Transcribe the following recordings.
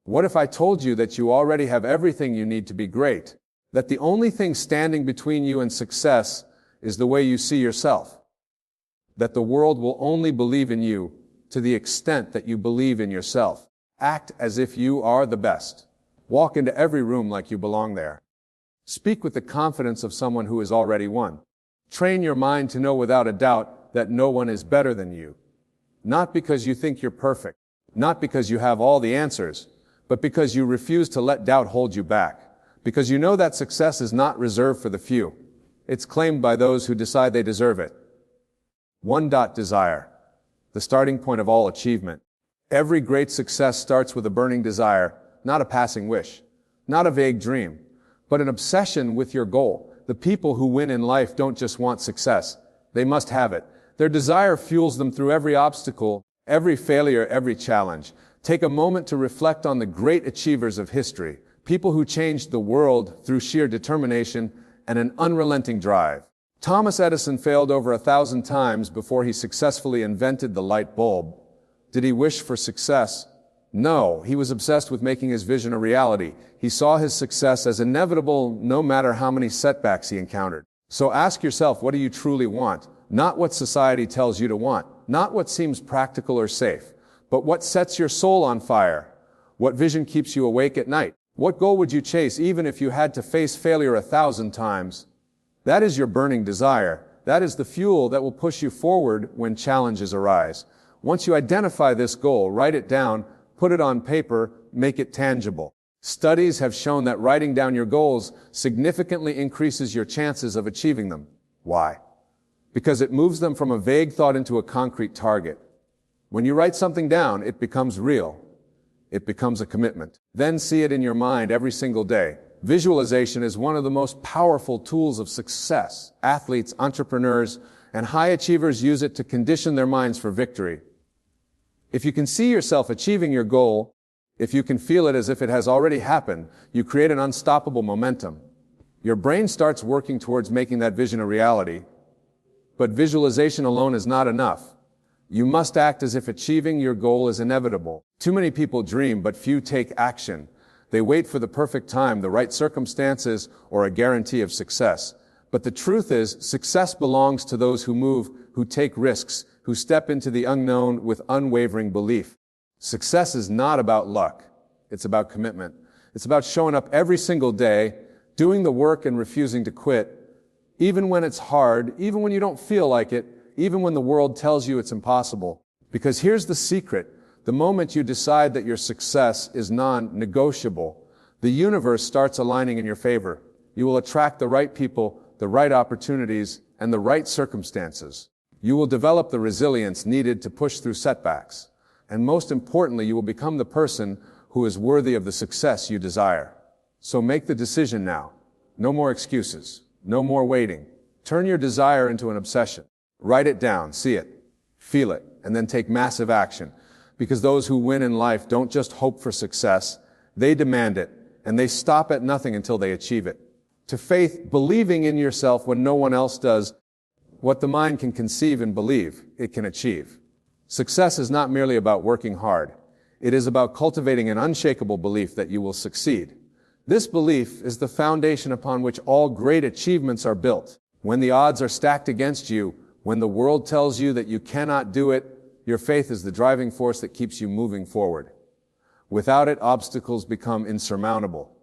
What if I told you that you already have everything you need to be great? That the only thing standing between you and success is the way you see yourself? That the world will only believe in you to the extent that you believe in yourself. Act as if you are the best. Walk into every room like you belong there. Speak with the confidence of someone who has already won. Train your mind to know without a doubt that no one is better than you. Not because you think you're perfect, not because you have all the answers, but because you refuse to let doubt hold you back. Because you know that success is not reserved for the few. It's claimed by those who decide they deserve it. Desire. The starting point of all achievement. Every great success starts with a burning desire, not a passing wish, not a vague dream, but an obsession with your goal. The people who win in life don't just want success. They must have it. Their desire fuels them through every obstacle, every failure, every challenge. Take a moment to reflect on the great achievers of history, people who changed the world through sheer determination and an unrelenting drive. Thomas Edison failed over 1,000 times before he successfully invented the light bulb. Did he wish for success? No, he was obsessed with making his vision a reality. He saw his success as inevitable no matter how many setbacks he encountered. So ask yourself, what do you truly want? Not what society tells you to want, not what seems practical or safe, but what sets your soul on fire. What vision keeps you awake at night? What goal would you chase even if you had to face failure 1,000 times? That is your burning desire. That is the fuel that will push you forward when challenges arise. Once you identify this goal, write it down, put it on paper, make it tangible. Studies have shown that writing down your goals significantly increases your chances of achieving them. Why? Because it moves them from a vague thought into a concrete target. When you write something down, it becomes real. It becomes a commitment. Then see it in your mind every single day. Visualization is one of the most powerful tools of success. Athletes, entrepreneurs, and high achievers use it to condition their minds for victory. If you can see yourself achieving your goal, if you can feel it as if it has already happened, you create an unstoppable momentum. Your brain starts working towards making that vision a reality. But visualization alone is not enough. You must act as if achieving your goal is inevitable. Too many people dream, but few take action. They wait for the perfect time, the right circumstances, or a guarantee of success. But the truth is, success belongs to those who move, who take risks, who step into the unknown with unwavering belief. Success is not about luck. It's about commitment. It's about showing up every single day, doing the work and refusing to quit, even when it's hard, even when you don't feel like it, even when the world tells you it's impossible. Because here's the secret. The moment you decide that your success is non-negotiable, the universe starts aligning in your favor. You will attract the right people, the right opportunities, and the right circumstances. You will develop the resilience needed to push through setbacks. And most importantly, you will become the person who is worthy of the success you desire. So make the decision now. No more excuses. No more waiting. Turn your desire into an obsession. Write it down, see it, feel it, and then take massive action. Because those who win in life don't just hope for success, they demand it, and they stop at nothing until they achieve it. To faith, believing in yourself when no one else does. What the mind can conceive and believe, it can achieve. Success is not merely about working hard. It is about cultivating an unshakable belief that you will succeed. This belief is the foundation upon which all great achievements are built. When the odds are stacked against you, when the world tells you that you cannot do it, your faith is the driving force that keeps you moving forward. Without it, obstacles become insurmountable.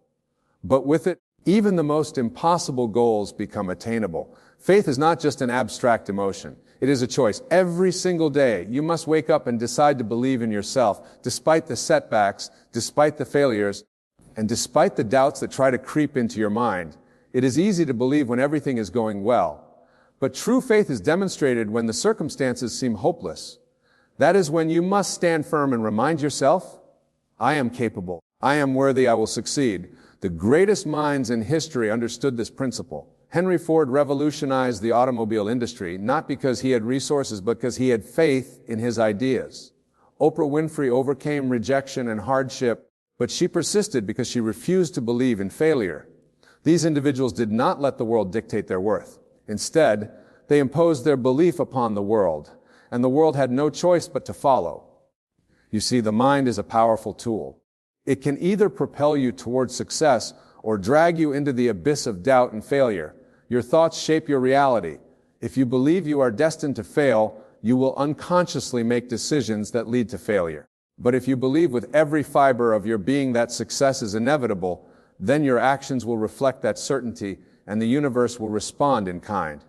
But with it, even the most impossible goals become attainable. Faith is not just an abstract emotion. It is a choice. Every single day, you must wake up and decide to believe in yourself, despite the setbacks, despite the failures, and despite the doubts that try to creep into your mind. It is easy to believe when everything is going well. But true faith is demonstrated when the circumstances seem hopeless. That is when you must stand firm and remind yourself, I am capable. I am worthy. I will succeed. The greatest minds in history understood this principle. Henry Ford revolutionized the automobile industry, not because he had resources, but because he had faith in his ideas. Oprah Winfrey overcame rejection and hardship, but she persisted because she refused to believe in failure. These individuals did not let the world dictate their worth. Instead, they imposed their belief upon the world, and the world had no choice but to follow. You see, the mind is a powerful tool. It can either propel you towards success or drag you into the abyss of doubt and failure. Your thoughts shape your reality. If you believe you are destined to fail, you will unconsciously make decisions that lead to failure. But if you believe with every fiber of your being that success is inevitable, then your actions will reflect that certainty and the universe will respond in kind.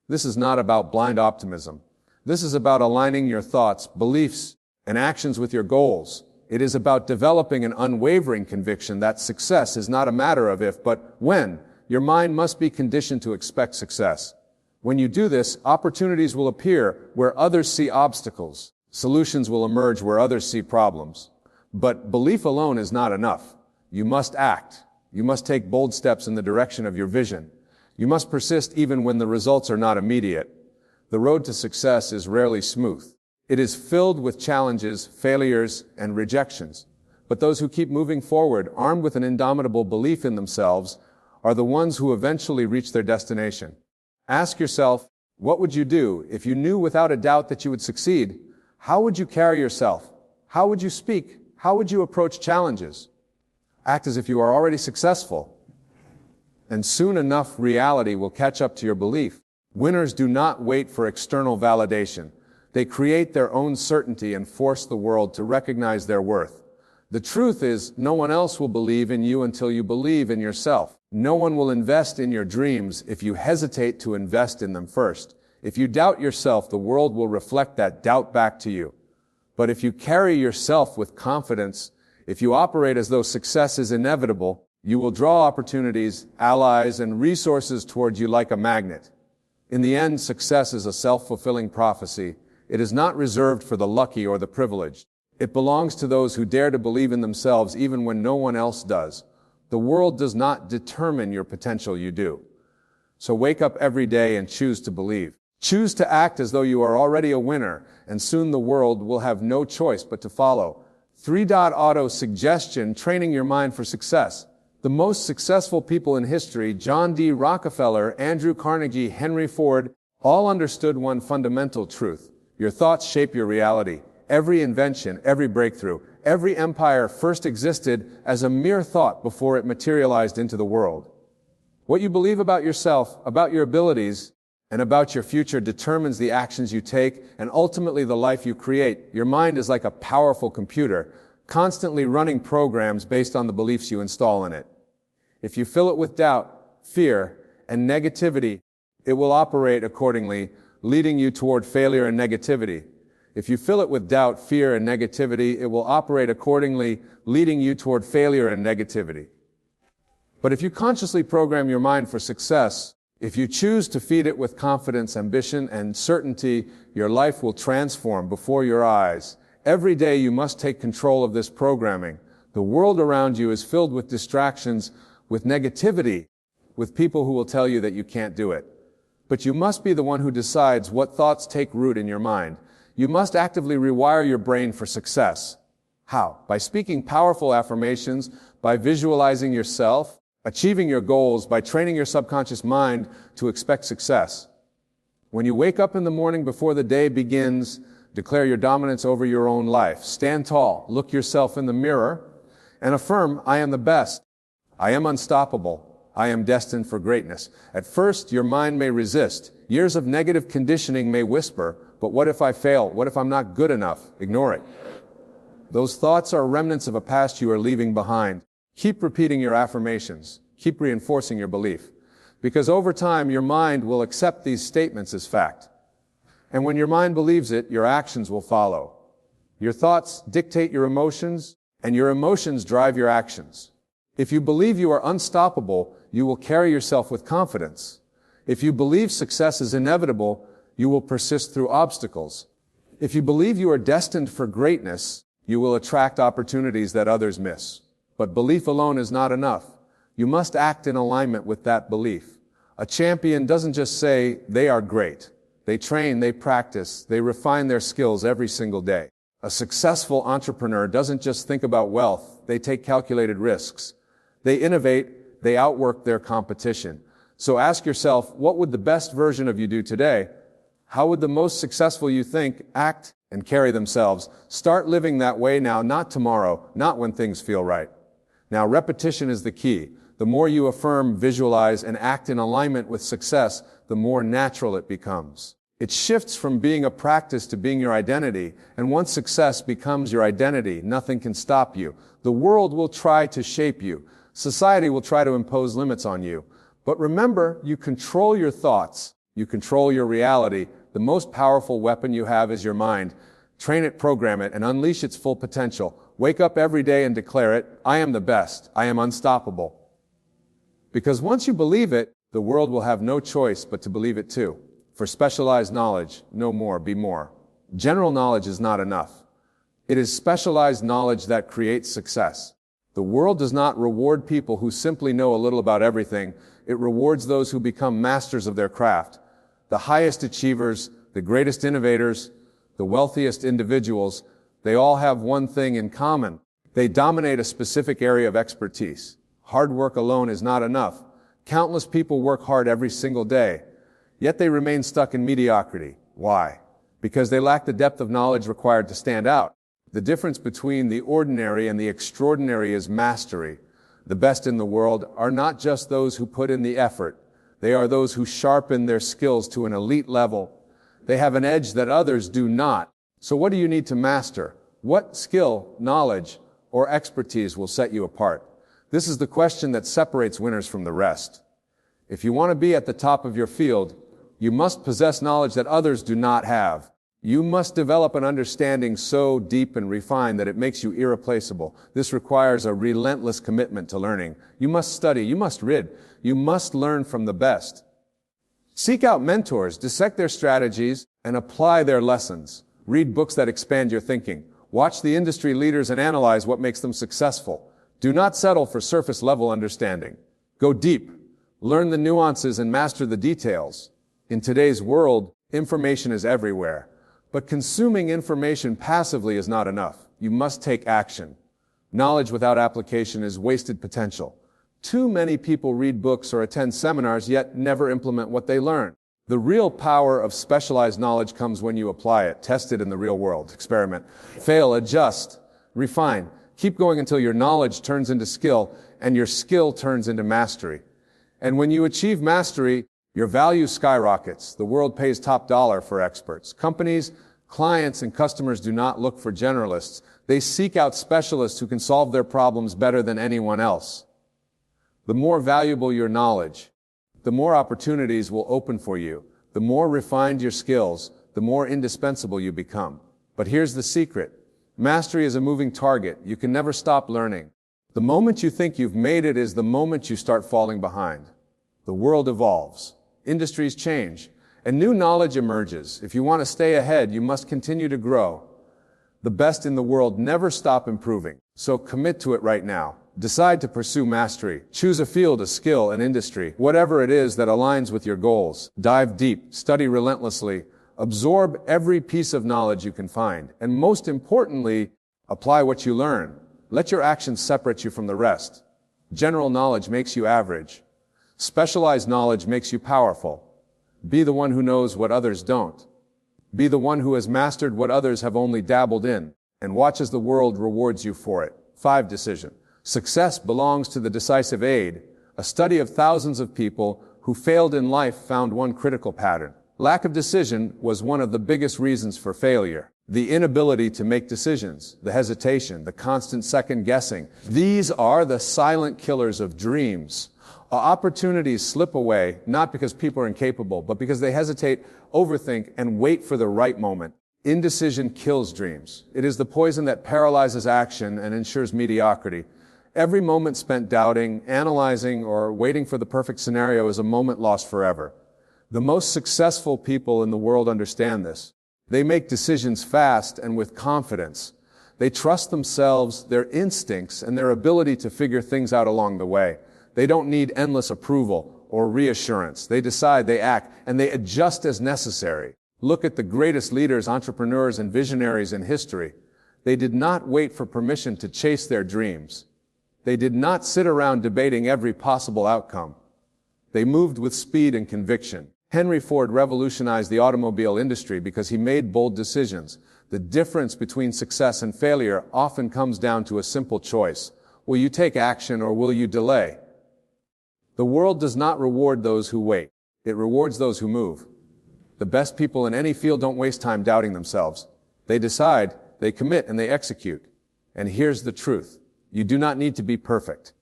This is not about blind optimism. This is about aligning your thoughts, beliefs, and actions with your goals. It is about developing an unwavering conviction that success is not a matter of if, but when. Your mind must be conditioned to expect success. When you do this, opportunities will appear where others see obstacles. Solutions will emerge where others see problems. But belief alone is not enough. You must act. You must take bold steps in the direction of your vision. You must persist even when the results are not immediate. The road to success is rarely smooth. It is filled with challenges, failures, and rejections. But those who keep moving forward, armed with an indomitable belief in themselves, are the ones who eventually reach their destination. Ask yourself, what would you do if you knew without a doubt that you would succeed? How would you carry yourself? How would you speak? How would you approach challenges? Act as if you are already successful. And soon enough, reality will catch up to your belief. Winners do not wait for external validation. They create their own certainty and force the world to recognize their worth. The truth is, no one else will believe in you until you believe in yourself. No one will invest in your dreams if you hesitate to invest in them first. If you doubt yourself, the world will reflect that doubt back to you. But if you carry yourself with confidence, if you operate as though success is inevitable, you will draw opportunities, allies, and resources towards you like a magnet. In the end, success is a self-fulfilling prophecy. It is not reserved for the lucky or the privileged. It belongs to those who dare to believe in themselves even when no one else does. The world does not determine your potential, you do. So wake up every day and choose to believe. Choose to act as though you are already a winner, and soon the world will have no choice but to follow. 3.auto suggestion, training your mind for success. The most successful people in history, John D. Rockefeller, Andrew Carnegie, Henry Ford, all understood one fundamental truth. Your thoughts shape your reality. Every invention, every breakthrough, every empire first existed as a mere thought before it materialized into the world. What you believe about yourself, about your abilities, and about your future determines the actions you take and ultimately the life you create. Your mind is like a powerful computer, constantly running programs based on the beliefs you install in it. If you fill it with doubt, fear, and negativity, it will operate accordingly, leading you toward failure and negativity. If you fill it with doubt, fear, and negativity, it will operate accordingly, leading you toward failure and negativity. But if you consciously program your mind for success, if you choose to feed it with confidence, ambition, and certainty, your life will transform before your eyes. Every day you must take control of this programming. The world around you is filled with distractions, with negativity, with people who will tell you that you can't do it. But you must be the one who decides what thoughts take root in your mind. You must actively rewire your brain for success. How? By speaking powerful affirmations, by visualizing yourself, achieving your goals, by training your subconscious mind to expect success. When you wake up in the morning before the day begins, declare your dominance over your own life. Stand tall, look yourself in the mirror, and affirm, I am the best. I am unstoppable. I am destined for greatness. At first, your mind may resist. Years of negative conditioning may whisper, but what if I fail? What if I'm not good enough? Ignore it. Those thoughts are remnants of a past you are leaving behind. Keep repeating your affirmations. Keep reinforcing your belief. Because over time, your mind will accept these statements as fact. And when your mind believes it, your actions will follow. Your thoughts dictate your emotions, and your emotions drive your actions. If you believe you are unstoppable, you will carry yourself with confidence. If you believe success is inevitable, you will persist through obstacles. If you believe you are destined for greatness, you will attract opportunities that others miss. But belief alone is not enough. You must act in alignment with that belief. A champion doesn't just say they are great. They train, they practice, they refine their skills every single day. A successful entrepreneur doesn't just think about wealth. They take calculated risks. They innovate, they outwork their competition. So ask yourself, what would the best version of you do today? How would the most successful you think, act, and carry themselves. Start living that way now, not tomorrow, not when things feel right. Now, repetition is the key. The more you affirm, visualize, and act in alignment with success, the more natural it becomes. It shifts from being a practice to being your identity, and once success becomes your identity, nothing can stop you. The world will try to shape you. Society will try to impose limits on you. But remember, you control your thoughts. You control your reality. The most powerful weapon you have is your mind. Train it, program it, and unleash its full potential. Wake up every day and declare it, I am the best. I am unstoppable. Because once you believe it, the world will have no choice but to believe it too. For specialized knowledge, know more, be more. General knowledge is not enough. It is specialized knowledge that creates success. The world does not reward people who simply know a little about everything. It rewards those who become masters of their craft. The highest achievers, the greatest innovators, the wealthiest individuals, they all have one thing in common. They dominate a specific area of expertise. Hard work alone is not enough. Countless people work hard every single day, yet they remain stuck in mediocrity. Why? Because they lack the depth of knowledge required to stand out. The difference between the ordinary and the extraordinary is mastery. The best in the world are not just those who put in the effort. They are those who sharpen their skills to an elite level. They have an edge that others do not. So what do you need to master? What skill, knowledge, or expertise will set you apart? This is the question that separates winners from the rest. If you want to be at the top of your field, you must possess knowledge that others do not have. You must develop an understanding so deep and refined that it makes you irreplaceable. This requires a relentless commitment to learning. You must study, you must read, you must learn from the best. Seek out mentors, dissect their strategies, and apply their lessons. Read books that expand your thinking. Watch the industry leaders and analyze what makes them successful. Do not settle for surface-level understanding. Go deep. Learn the nuances and master the details. In today's world, information is everywhere. But consuming information passively is not enough. You must take action. Knowledge without application is wasted potential. Too many people read books or attend seminars, yet never implement what they learn. The real power of specialized knowledge comes when you apply it. Test it in the real world. Experiment. Fail, adjust, refine. Keep going until your knowledge turns into skill and your skill turns into mastery. And when you achieve mastery, your value skyrockets. The world pays top dollar for experts. Companies, clients, and customers do not look for generalists. They seek out specialists who can solve their problems better than anyone else. The more valuable your knowledge, the more opportunities will open for you. The more refined your skills, the more indispensable you become. But here's the secret. Mastery is a moving target. You can never stop learning. The moment you think you've made it is the moment you start falling behind. The world evolves. Industries change, and new knowledge emerges. If you want to stay ahead, you must continue to grow. The best in the world never stop improving, so commit to it right now. Decide to pursue mastery. Choose a field, a skill, an industry, whatever it is that aligns with your goals. Dive deep, study relentlessly, absorb every piece of knowledge you can find, and most importantly, apply what you learn. Let your actions separate you from the rest. General knowledge makes you average. Specialized knowledge makes you powerful. Be the one who knows what others don't. Be the one who has mastered what others have only dabbled in, and watch as the world rewards you for it. 5. Decision. Success belongs to the decisive aid. A study of thousands of people who failed in life found one critical pattern. Lack of decision was one of the biggest reasons for failure. The inability to make decisions, the hesitation, the constant second guessing. These are the silent killers of dreams. Opportunities slip away, not because people are incapable, but because they hesitate, overthink, and wait for the right moment. Indecision kills dreams. It is the poison that paralyzes action and ensures mediocrity. Every moment spent doubting, analyzing, or waiting for the perfect scenario is a moment lost forever. The most successful people in the world understand this. They make decisions fast and with confidence. They trust themselves, their instincts, and their ability to figure things out along the way. They don't need endless approval or reassurance. They decide, they act, and they adjust as necessary. Look at the greatest leaders, entrepreneurs, and visionaries in history. They did not wait for permission to chase their dreams. They did not sit around debating every possible outcome. They moved with speed and conviction. Henry Ford revolutionized the automobile industry because he made bold decisions. The difference between success and failure often comes down to a simple choice. Will you take action or will you delay? The world does not reward those who wait. It rewards those who move. The best people in any field don't waste time doubting themselves. They decide, they commit, and they execute. And here's the truth. You do not need to be perfect.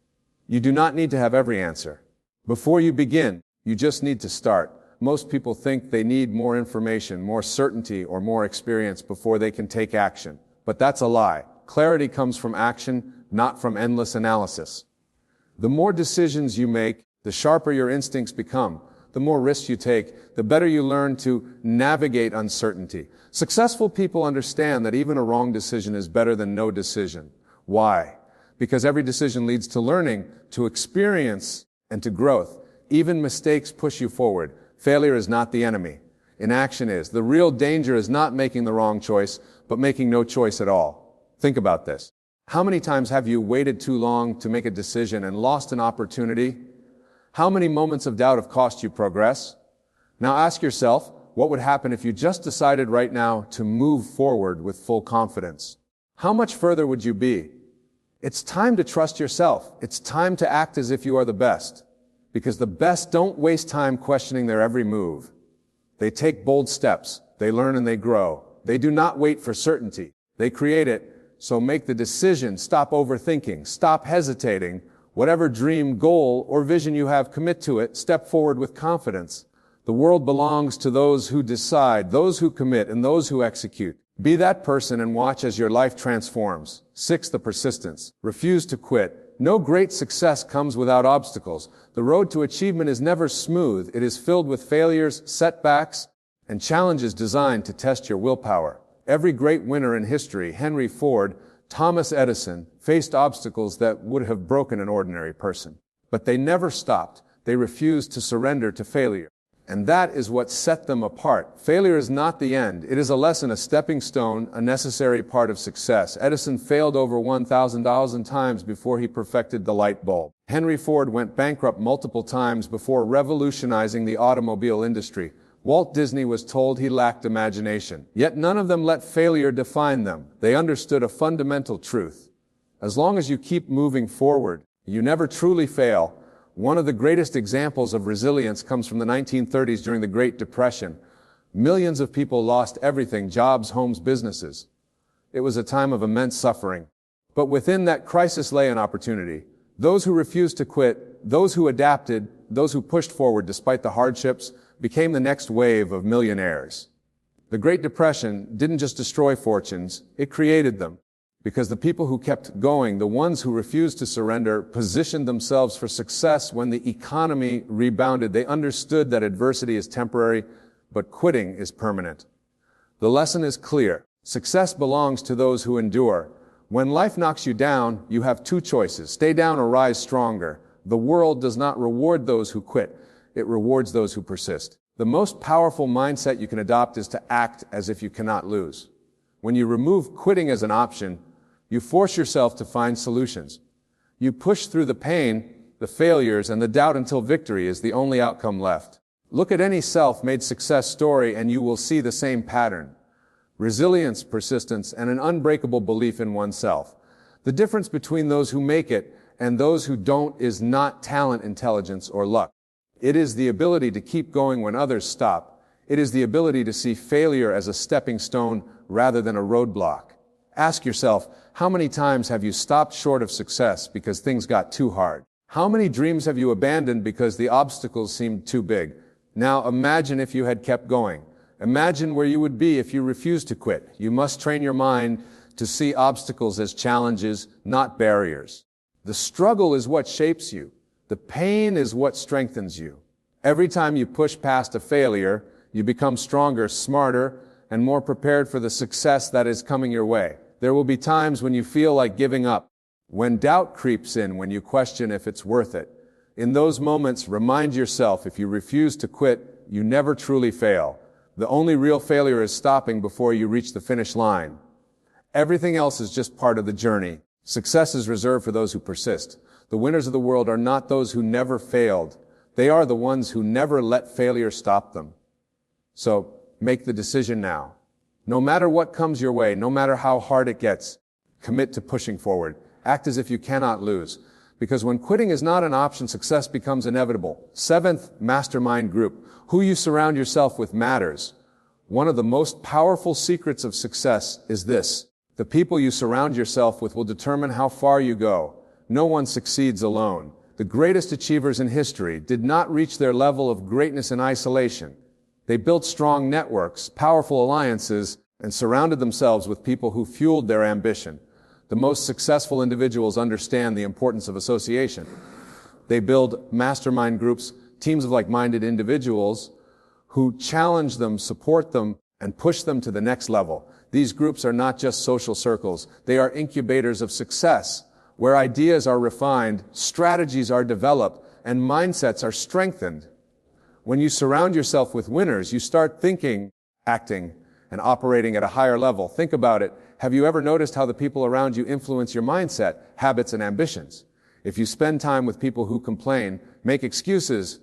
You do not need to have every answer. Before you begin, you just need to start. Most people think they need more information, more certainty, or more experience before they can take action. But that's a lie. Clarity comes from action, not from endless analysis. The more decisions you make, the sharper your instincts become. The more risks you take, the better you learn to navigate uncertainty. Successful people understand that even a wrong decision is better than no decision. Why? Because every decision leads to learning, to experience, and to growth. Even mistakes push you forward. Failure is not the enemy. Inaction is. The real danger is not making the wrong choice, but making no choice at all. Think about this. How many times have you waited too long to make a decision and lost an opportunity? How many moments of doubt have cost you progress? Now ask yourself, what would happen if you just decided right now to move forward with full confidence? How much further would you be? It's time to trust yourself. It's time to act as if you are the best. Because the best don't waste time questioning their every move. They take bold steps. They learn and they grow. They do not wait for certainty. They create it. So make the decision. Stop overthinking. Stop hesitating. Whatever dream, goal, or vision you have, commit to it. Step forward with confidence. The world belongs to those who decide, those who commit, and those who execute. Be that person and watch as your life transforms. 6. The persistence. Refuse to quit. No great success comes without obstacles. The road to achievement is never smooth. It is filled with failures, setbacks, and challenges designed to test your willpower. Every great winner in history, Henry Ford, Thomas Edison, faced obstacles that would have broken an ordinary person. But they never stopped. They refused to surrender to failure. And that is what set them apart. Failure is not the end. It is a lesson, a stepping stone, a necessary part of success. Edison failed over 1,000 times before he perfected the light bulb. Henry Ford went bankrupt multiple times before revolutionizing the automobile industry. Walt Disney was told he lacked imagination. Yet none of them let failure define them. They understood a fundamental truth. As long as you keep moving forward, you never truly fail. One of the greatest examples of resilience comes from the 1930s during the Great Depression. Millions of people lost everything, jobs, homes, businesses. It was a time of immense suffering. But within that crisis lay an opportunity. Those who refused to quit, those who adapted, those who pushed forward despite the hardships, became the next wave of millionaires. The Great Depression didn't just destroy fortunes, it created them. Because the people who kept going, the ones who refused to surrender, positioned themselves for success when the economy rebounded. They understood that adversity is temporary, but quitting is permanent. The lesson is clear. Success belongs to those who endure. When life knocks you down, you have two choices: stay down or rise stronger. The world does not reward those who quit. It rewards those who persist. The most powerful mindset you can adopt is to act as if you cannot lose. When you remove quitting as an option, you force yourself to find solutions. You push through the pain, the failures, and the doubt until victory is the only outcome left. Look at any self-made success story and you will see the same pattern. Resilience, persistence, and an unbreakable belief in oneself. The difference between those who make it and those who don't is not talent, intelligence, or luck. It is the ability to keep going when others stop. It is the ability to see failure as a stepping stone rather than a roadblock. Ask yourself, how many times have you stopped short of success because things got too hard? How many dreams have you abandoned because the obstacles seemed too big? Now imagine if you had kept going. Imagine where you would be if you refused to quit. You must train your mind to see obstacles as challenges, not barriers. The struggle is what shapes you. The pain is what strengthens you. Every time you push past a failure, you become stronger, smarter, and more prepared for the success that is coming your way. There will be times when you feel like giving up, when doubt creeps in, when you question if it's worth it. In those moments, remind yourself, if you refuse to quit, you never truly fail. The only real failure is stopping before you reach the finish line. Everything else is just part of the journey. Success is reserved for those who persist. The winners of the world are not those who never failed. They are the ones who never let failure stop them. So, make the decision now. No matter what comes your way, no matter how hard it gets, commit to pushing forward. Act as if you cannot lose. Because when quitting is not an option, success becomes inevitable. 7th, mastermind group. Who you surround yourself with matters. One of the most powerful secrets of success is this. The people you surround yourself with will determine how far you go. No one succeeds alone. The greatest achievers in history did not reach their level of greatness in isolation. They built strong networks, powerful alliances, and surrounded themselves with people who fueled their ambition. The most successful individuals understand the importance of association. They build mastermind groups, teams of like-minded individuals who challenge them, support them, and push them to the next level. These groups are not just social circles. They are incubators of success, where ideas are refined, strategies are developed, and mindsets are strengthened. When you surround yourself with winners, you start thinking, acting, and operating at a higher level. Think about it. Have you ever noticed how the people around you influence your mindset, habits, and ambitions? If you spend time with people who complain, make excuses,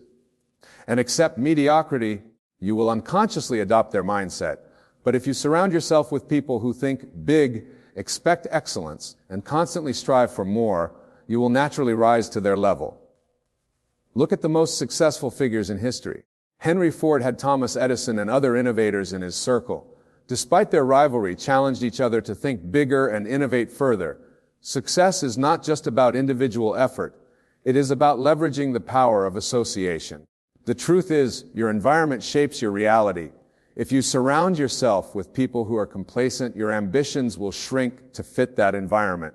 and accept mediocrity, you will unconsciously adopt their mindset. But if you surround yourself with people who think big, expect excellence, and constantly strive for more, you will naturally rise to their level. Look at the most successful figures in history. Henry Ford had Thomas Edison and other innovators in his circle. Despite their rivalry, challenged each other to think bigger and innovate further. Success is not just about individual effort. It is about leveraging the power of association. The truth is, your environment shapes your reality. If you surround yourself with people who are complacent, your ambitions will shrink to fit that environment.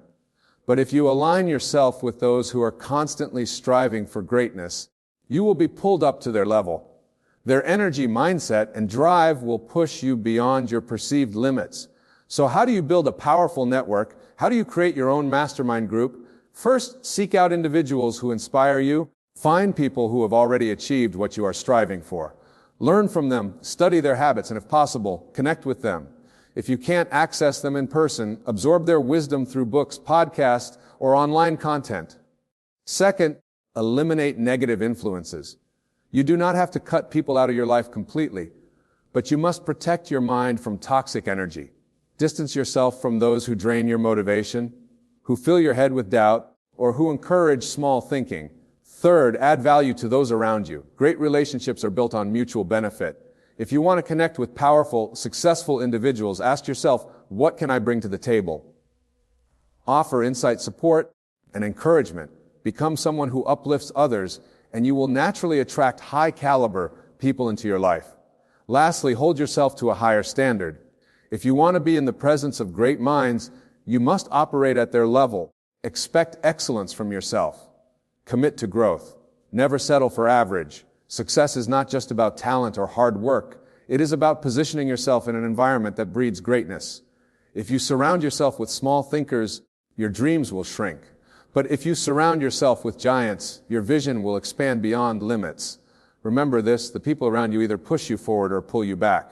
But if you align yourself with those who are constantly striving for greatness, you will be pulled up to their level. Their energy, mindset, and drive will push you beyond your perceived limits. So how do you build a powerful network? How do you create your own mastermind group? First, seek out individuals who inspire you. Find people who have already achieved what you are striving for. Learn from them, study their habits, and if possible, connect with them. If you can't access them in person, absorb their wisdom through books, podcasts, or online content. Second, eliminate negative influences. You do not have to cut people out of your life completely, but you must protect your mind from toxic energy. Distance yourself from those who drain your motivation, who fill your head with doubt, or who encourage small thinking. Third, add value to those around you. Great relationships are built on mutual benefit. If you want to connect with powerful, successful individuals, ask yourself, what can I bring to the table? Offer insight, support, and encouragement. Become someone who uplifts others, and you will naturally attract high-caliber people into your life. Lastly, hold yourself to a higher standard. If you want to be in the presence of great minds, you must operate at their level. Expect excellence from yourself. Commit to growth. Never settle for average. Success is not just about talent or hard work. It is about positioning yourself in an environment that breeds greatness. If you surround yourself with small thinkers, your dreams will shrink. But if you surround yourself with giants, your vision will expand beyond limits. Remember this, the people around you either push you forward or pull you back.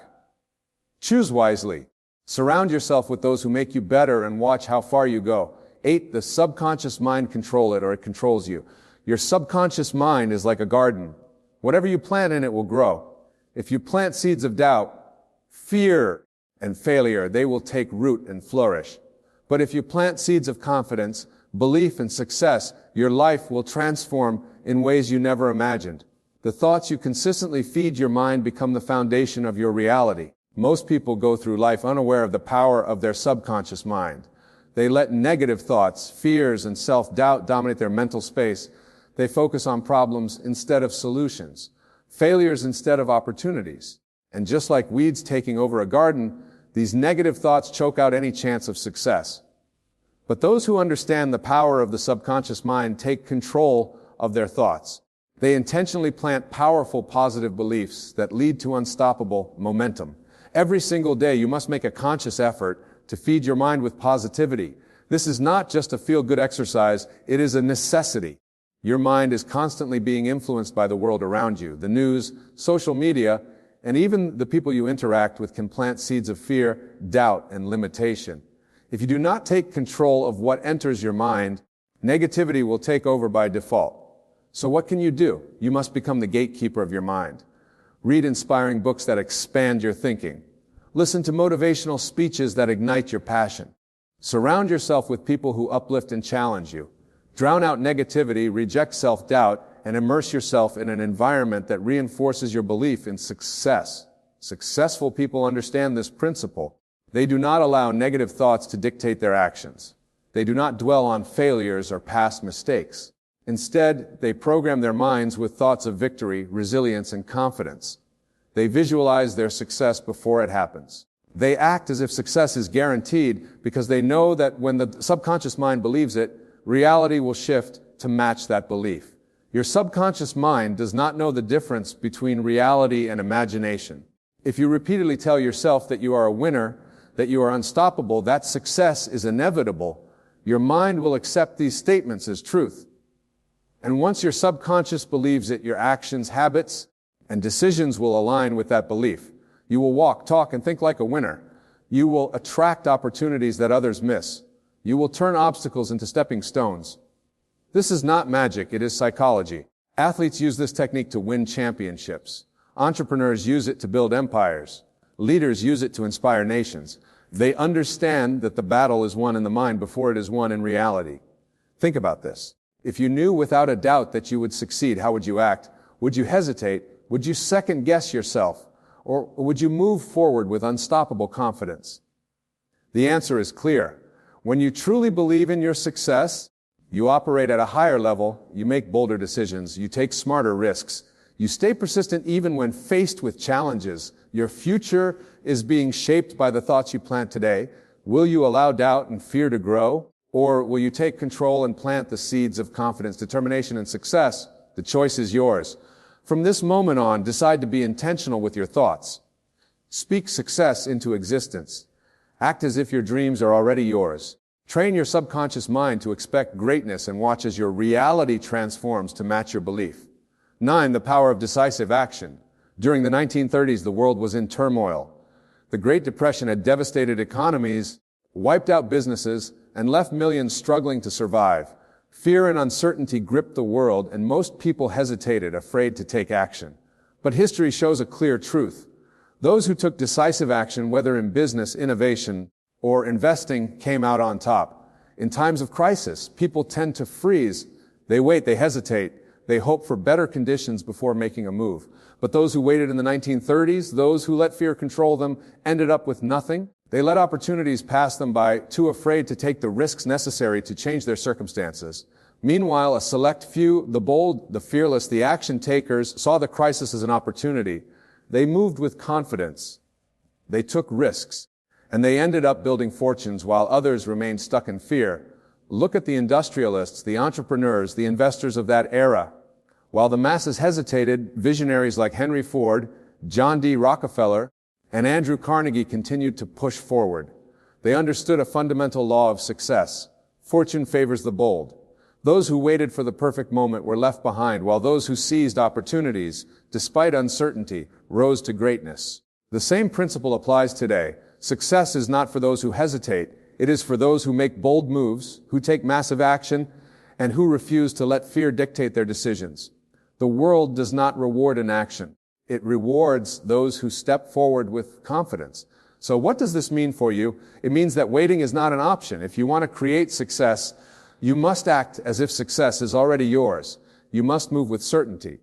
Choose wisely. Surround yourself with those who make you better and watch how far you go. 8, the subconscious mind control it or it controls you. Your subconscious mind is like a garden. Whatever you plant in it will grow. If you plant seeds of doubt, fear, and failure, they will take root and flourish. But if you plant seeds of confidence, belief, and success, your life will transform in ways you never imagined. The thoughts you consistently feed your mind become the foundation of your reality. Most people go through life unaware of the power of their subconscious mind. They let negative thoughts, fears, and self-doubt dominate their mental space. They focus on problems instead of solutions, failures instead of opportunities. And just like weeds taking over a garden, these negative thoughts choke out any chance of success. But those who understand the power of the subconscious mind take control of their thoughts. They intentionally plant powerful positive beliefs that lead to unstoppable momentum. Every single day, you must make a conscious effort to feed your mind with positivity. This is not just a feel-good exercise, it is a necessity. Your mind is constantly being influenced by the world around you. The news, social media, and even the people you interact with can plant seeds of fear, doubt, and limitation. If you do not take control of what enters your mind, negativity will take over by default. So what can you do? You must become the gatekeeper of your mind. Read inspiring books that expand your thinking. Listen to motivational speeches that ignite your passion. Surround yourself with people who uplift and challenge you. Drown out negativity, reject self-doubt, and immerse yourself in an environment that reinforces your belief in success. Successful people understand this principle. They do not allow negative thoughts to dictate their actions. They do not dwell on failures or past mistakes. Instead, they program their minds with thoughts of victory, resilience, and confidence. They visualize their success before it happens. They act as if success is guaranteed because they know that when the subconscious mind believes it, reality will shift to match that belief. Your subconscious mind does not know the difference between reality and imagination. If you repeatedly tell yourself that you are a winner, that you are unstoppable, that success is inevitable, your mind will accept these statements as truth. And once your subconscious believes it, your actions, habits, and decisions will align with that belief. You will walk, talk, and think like a winner. You will attract opportunities that others miss. You will turn obstacles into stepping stones. This is not magic, it is psychology. Athletes use this technique to win championships. Entrepreneurs use it to build empires. Leaders use it to inspire nations. They understand that the battle is won in the mind before it is won in reality. Think about this. If you knew without a doubt that you would succeed, how would you act? Would you hesitate? Would you second guess yourself? Or would you move forward with unstoppable confidence? The answer is clear. When you truly believe in your success, you operate at a higher level, you make bolder decisions, you take smarter risks, you stay persistent even when faced with challenges. Your future is being shaped by the thoughts you plant today. Will you allow doubt and fear to grow? Or will you take control and plant the seeds of confidence, determination, and success? The choice is yours. From this moment on, decide to be intentional with your thoughts. Speak success into existence. Act as if your dreams are already yours. Train your subconscious mind to expect greatness and watch as your reality transforms to match your belief. 9. The power of decisive action. During the 1930s, the world was in turmoil. The Great Depression had devastated economies, wiped out businesses, and left millions struggling to survive. Fear and uncertainty gripped the world, and most people hesitated, afraid to take action. But history shows a clear truth. Those who took decisive action, whether in business, innovation, or investing, came out on top. In times of crisis, people tend to freeze. They wait, they hesitate, they hope for better conditions before making a move. But those who waited in the 1930s, those who let fear control them, ended up with nothing. They let opportunities pass them by, too afraid to take the risks necessary to change their circumstances. Meanwhile, a select few, the bold, the fearless, the action takers, saw the crisis as an opportunity. They moved with confidence. They took risks. And they ended up building fortunes while others remained stuck in fear. Look at the industrialists, the entrepreneurs, the investors of that era. While the masses hesitated, visionaries like Henry Ford, John D. Rockefeller, and Andrew Carnegie continued to push forward. They understood a fundamental law of success. Fortune favors the bold. Those who waited for the perfect moment were left behind, while those who seized opportunities, despite uncertainty, rose to greatness. The same principle applies today. Success is not for those who hesitate. It is for those who make bold moves, who take massive action, and who refuse to let fear dictate their decisions. The world does not reward inaction. It rewards those who step forward with confidence. So what does this mean for you? It means that waiting is not an option. If you want to create success, you must act as if success is already yours. You must move with certainty.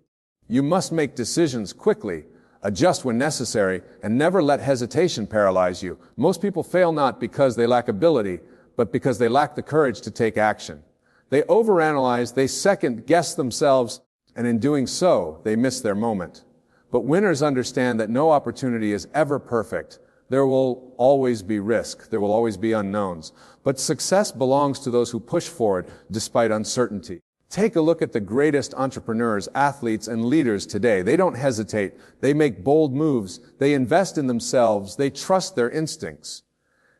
You must make decisions quickly, adjust when necessary, and never let hesitation paralyze you. Most people fail not because they lack ability, but because they lack the courage to take action. They overanalyze, they second-guess themselves, and in doing so, they miss their moment. But winners understand that no opportunity is ever perfect. There will always be risk. There will always be unknowns. But success belongs to those who push forward despite uncertainty. Take a look at the greatest entrepreneurs, athletes, and leaders today. They don't hesitate. They make bold moves. They invest in themselves. They trust their instincts.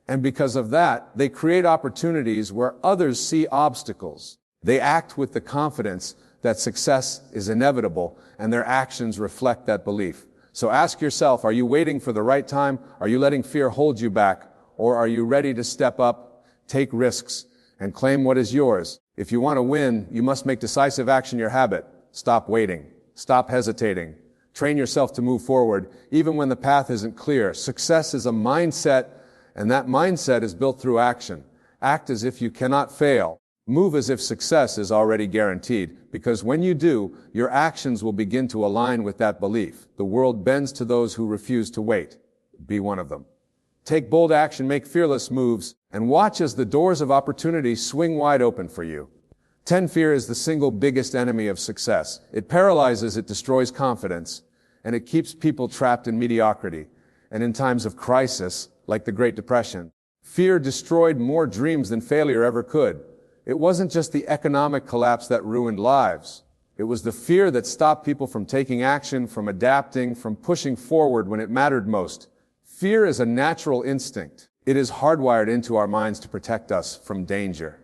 And because of that, they create opportunities where others see obstacles. They act with the confidence that success is inevitable, and their actions reflect that belief. So ask yourself, are you waiting for the right time? Are you letting fear hold you back? Or are you ready to step up, take risks, and claim what is yours? If you want to win, you must make decisive action your habit. Stop waiting. Stop hesitating. Train yourself to move forward, even when the path isn't clear. Success is a mindset, and that mindset is built through action. Act as if you cannot fail. Move as if success is already guaranteed, because when you do, your actions will begin to align with that belief. The world bends to those who refuse to wait. Be one of them. Take bold action, make fearless moves, and watch as the doors of opportunity swing wide open for you. 10. Fear is the single biggest enemy of success. It paralyzes, it destroys confidence, and it keeps people trapped in mediocrity. And in times of crisis, like the Great Depression, fear destroyed more dreams than failure ever could. It wasn't just the economic collapse that ruined lives. It was the fear that stopped people from taking action, from adapting, from pushing forward when it mattered most. Fear is a natural instinct. It is hardwired into our minds to protect us from danger.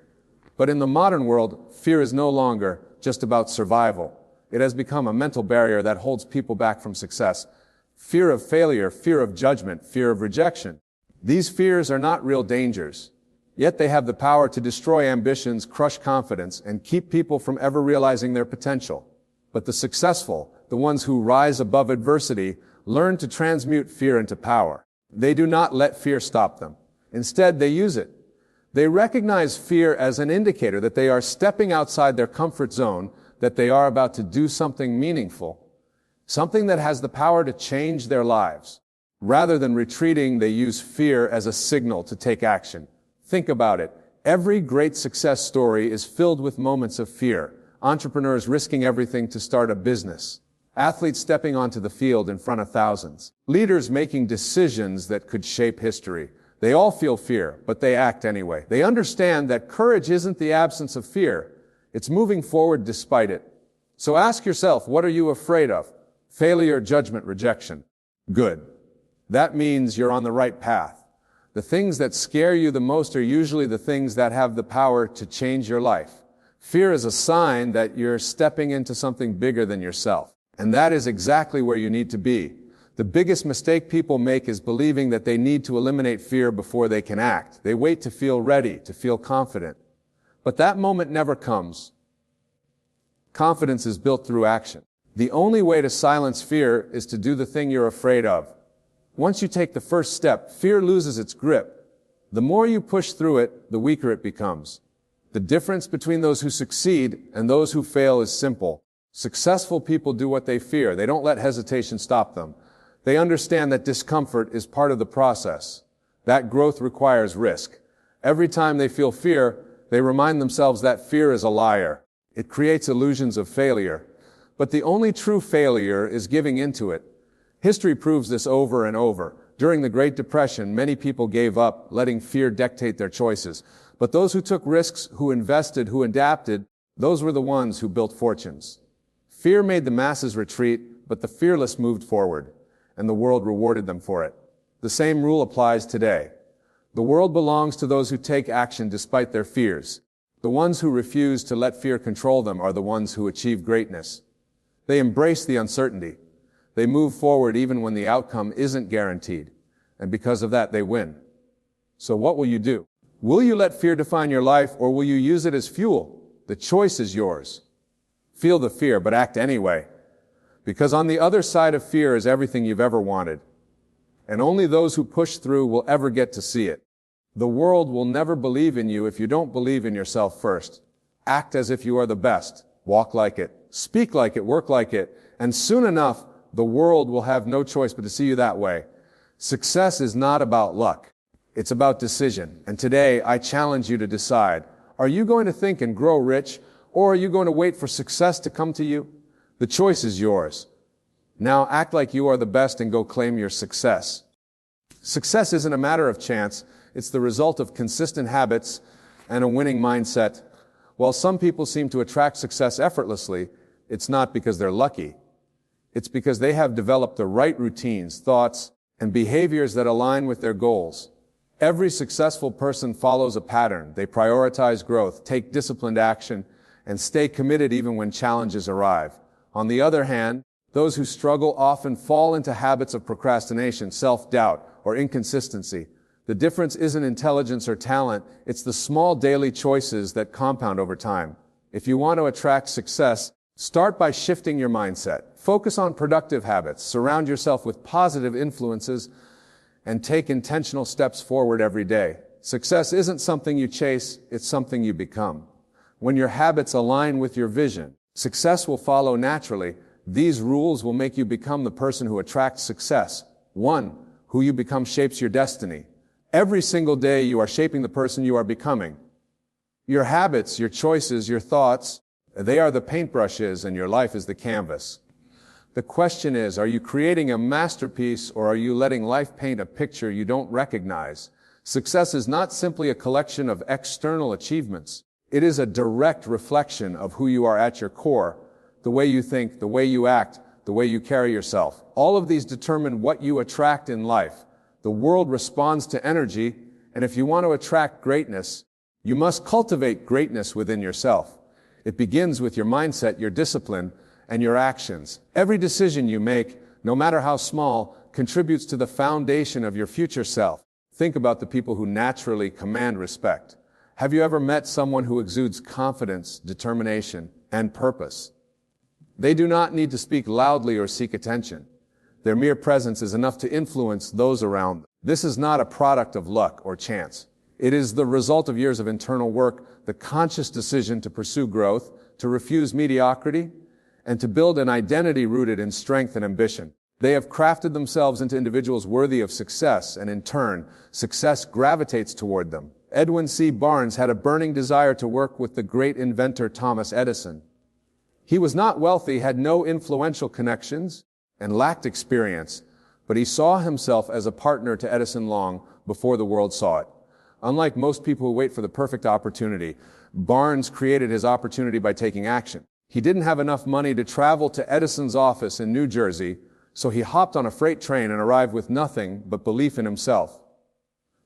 But in the modern world, fear is no longer just about survival. It has become a mental barrier that holds people back from success. Fear of failure, fear of judgment, fear of rejection. These fears are not real dangers. Yet they have the power to destroy ambitions, crush confidence, and keep people from ever realizing their potential. But the successful, the ones who rise above adversity, learn to transmute fear into power. They do not let fear stop them. Instead, they use it. They recognize fear as an indicator that they are stepping outside their comfort zone, that they are about to do something meaningful, something that has the power to change their lives. Rather than retreating, they use fear as a signal to take action. Think about it. Every great success story is filled with moments of fear. Entrepreneurs risking everything to start a business. Athletes stepping onto the field in front of thousands. Leaders making decisions that could shape history. They all feel fear, but they act anyway. They understand that courage isn't the absence of fear. It's moving forward despite it. So ask yourself, what are you afraid of? Failure, judgment, rejection. Good. That means you're on the right path. The things that scare you the most are usually the things that have the power to change your life. Fear is a sign that you're stepping into something bigger than yourself. And that is exactly where you need to be. The biggest mistake people make is believing that they need to eliminate fear before they can act. They wait to feel ready, to feel confident. But that moment never comes. Confidence is built through action. The only way to silence fear is to do the thing you're afraid of. Once you take the first step, fear loses its grip. The more you push through it, the weaker it becomes. The difference between those who succeed and those who fail is simple. Successful people do what they fear. They don't let hesitation stop them. They understand that discomfort is part of the process. That growth requires risk. Every time they feel fear, they remind themselves that fear is a liar. It creates illusions of failure. But the only true failure is giving into it. History proves this over and over. During the Great Depression, many people gave up, letting fear dictate their choices. But those who took risks, who invested, who adapted, those were the ones who built fortunes. Fear made the masses retreat, but the fearless moved forward, and the world rewarded them for it. The same rule applies today. The world belongs to those who take action despite their fears. The ones who refuse to let fear control them are the ones who achieve greatness. They embrace the uncertainty. They move forward even when the outcome isn't guaranteed, and because of that, they win. So what will you do? Will you let fear define your life, or will you use it as fuel? The choice is yours. Feel the fear, but act anyway. Because on the other side of fear is everything you've ever wanted. And only those who push through will ever get to see it. The world will never believe in you if you don't believe in yourself first. Act as if you are the best. Walk like it. Speak like it. Work like it. And soon enough, the world will have no choice but to see you that way. Success is not about luck. It's about decision. And today, I challenge you to decide. Are you going to think and grow rich, or are you going to wait for success to come to you? The choice is yours. Now act like you are the best and go claim your success. Success isn't a matter of chance. It's the result of consistent habits and a winning mindset. While some people seem to attract success effortlessly, it's not because they're lucky. It's because they have developed the right routines, thoughts, and behaviors that align with their goals. Every successful person follows a pattern. They prioritize growth, take disciplined action, and stay committed even when challenges arrive. On the other hand, those who struggle often fall into habits of procrastination, self-doubt, or inconsistency. The difference isn't intelligence or talent, it's the small daily choices that compound over time. If you want to attract success, Start by shifting your mindset. Focus on productive habits, surround yourself with positive influences, and take intentional steps forward every day. Success isn't something you chase, it's something you become. When your habits align with your vision, success will follow naturally. These rules will make you become the person who attracts success. 1. Who you become shapes your destiny. Every single day you are shaping the person you are becoming. Your habits, your choices, your thoughts, they are the paintbrushes and your life is the canvas. The question is, are you creating a masterpiece or are you letting life paint a picture you don't recognize? Success is not simply a collection of external achievements. It is a direct reflection of who you are at your core, the way you think, the way you act, the way you carry yourself. All of these determine what you attract in life. The world responds to energy, and if you want to attract greatness, you must cultivate greatness within yourself. It begins with your mindset, your discipline, and your actions. Every decision you make, no matter how small, contributes to the foundation of your future self. Think about the people who naturally command respect. Have you ever met someone who exudes confidence, determination, and purpose? They do not need to speak loudly or seek attention. Their mere presence is enough to influence those around them. This is not a product of luck or chance. It is the result of years of internal work, the conscious decision to pursue growth, to refuse mediocrity, and to build an identity rooted in strength and ambition. They have crafted themselves into individuals worthy of success, and in turn, success gravitates toward them. Edwin C. Barnes had a burning desire to work with the great inventor Thomas Edison. He was not wealthy, had no influential connections, and lacked experience, but he saw himself as a partner to Edison long before the world saw it. Unlike most people who wait for the perfect opportunity, Barnes created his opportunity by taking action. He didn't have enough money to travel to Edison's office in New Jersey, so he hopped on a freight train and arrived with nothing but belief in himself.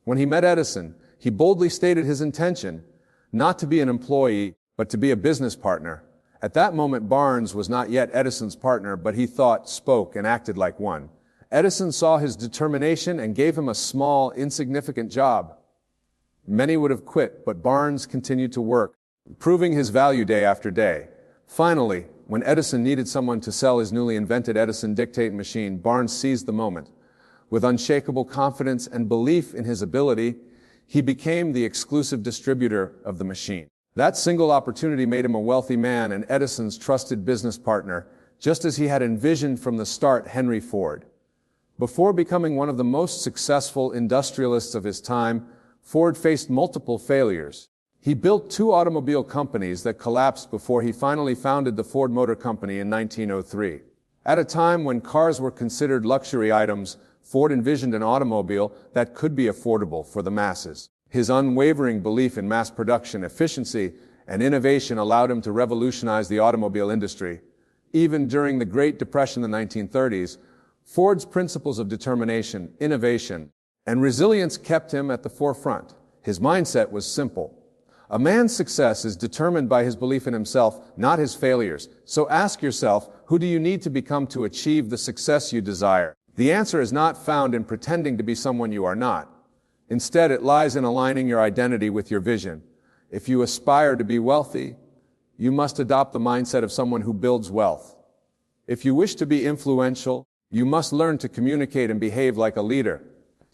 When he met Edison, he boldly stated his intention, not to be an employee, but to be a business partner. At that moment, Barnes was not yet Edison's partner, but he thought, spoke, and acted like one. Edison saw his determination and gave him a small, insignificant job. Many would have quit, but Barnes continued to work, proving his value day after day. Finally, when Edison needed someone to sell his newly invented Edison dictate machine, Barnes seized the moment. With unshakable confidence and belief in his ability, he became the exclusive distributor of the machine. That single opportunity made him a wealthy man and Edison's trusted business partner, just as he had envisioned from the start Henry Ford. Before becoming one of the most successful industrialists of his time, Ford faced multiple failures. He built 2 automobile companies that collapsed before he finally founded the Ford Motor Company in 1903. At a time when cars were considered luxury items, Ford envisioned an automobile that could be affordable for the masses. His unwavering belief in mass production, efficiency, and innovation allowed him to revolutionize the automobile industry. Even during the Great Depression in the 1930s, Ford's principles of determination, innovation, and resilience kept him at the forefront. His mindset was simple. A man's success is determined by his belief in himself, not his failures. So ask yourself, who do you need to become to achieve the success you desire? The answer is not found in pretending to be someone you are not. Instead, it lies in aligning your identity with your vision. If you aspire to be wealthy, you must adopt the mindset of someone who builds wealth. If you wish to be influential, you must learn to communicate and behave like a leader.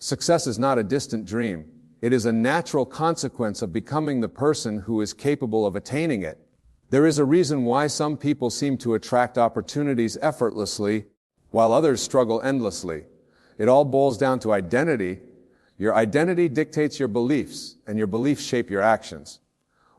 Success is not a distant dream. It is a natural consequence of becoming the person who is capable of attaining it. There is a reason why some people seem to attract opportunities effortlessly, while others struggle endlessly. It all boils down to identity. Your identity dictates your beliefs, and your beliefs shape your actions.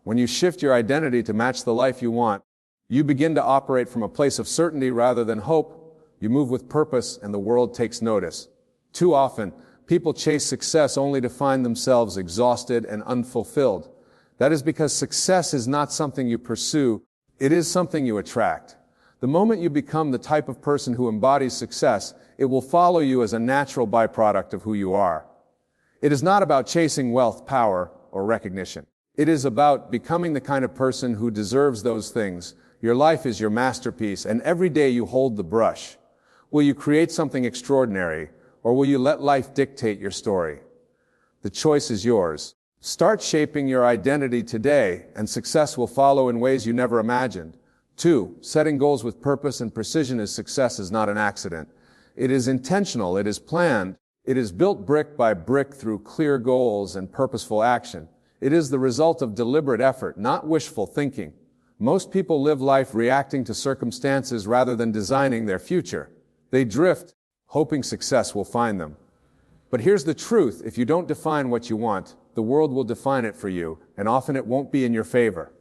When you shift your identity to match the life you want, you begin to operate from a place of certainty rather than hope. You move with purpose, and the world takes notice. Too often, people chase success only to find themselves exhausted and unfulfilled. That is because success is not something you pursue, it is something you attract. The moment you become the type of person who embodies success, it will follow you as a natural byproduct of who you are. It is not about chasing wealth, power, or recognition. It is about becoming the kind of person who deserves those things. Your life is your masterpiece, and every day you hold the brush. Will you create something extraordinary, or will you let life dictate your story? The choice is yours. Start shaping your identity today, and success will follow in ways you never imagined. 2. Setting goals with purpose and precision is success is not an accident. It is intentional, it is planned, it is built brick by brick through clear goals and purposeful action. It is the result of deliberate effort, not wishful thinking. Most people live life reacting to circumstances rather than designing their future. They drift, hoping success will find them. But here's the truth, if you don't define what you want, the world will define it for you, and often it won't be in your favor.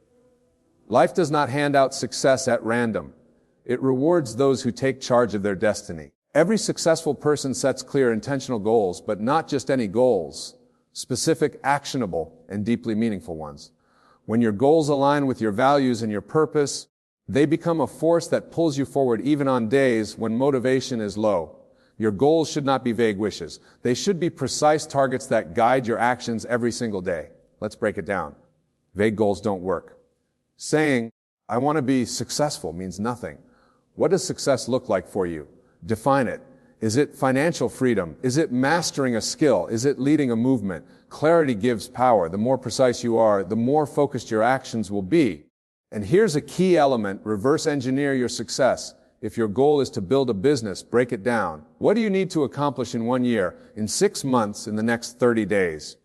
Life does not hand out success at random. It rewards those who take charge of their destiny. Every successful person sets clear, intentional goals, but not just any goals. Specific, actionable, and deeply meaningful ones. When your goals align with your values and your purpose, they become a force that pulls you forward even on days when motivation is low. Your goals should not be vague wishes. They should be precise targets that guide your actions every single day. Let's break it down. Vague goals don't work. Saying, "I want to be successful," means nothing. What does success look like for you? Define it. Is it financial freedom? Is it mastering a skill? Is it leading a movement? Clarity gives power. The more precise you are, the more focused your actions will be. And here's a key element: reverse engineer your success. If your goal is to build a business, break it down. What do you need to accomplish in 1 year, in 6 months, in the next 30 days?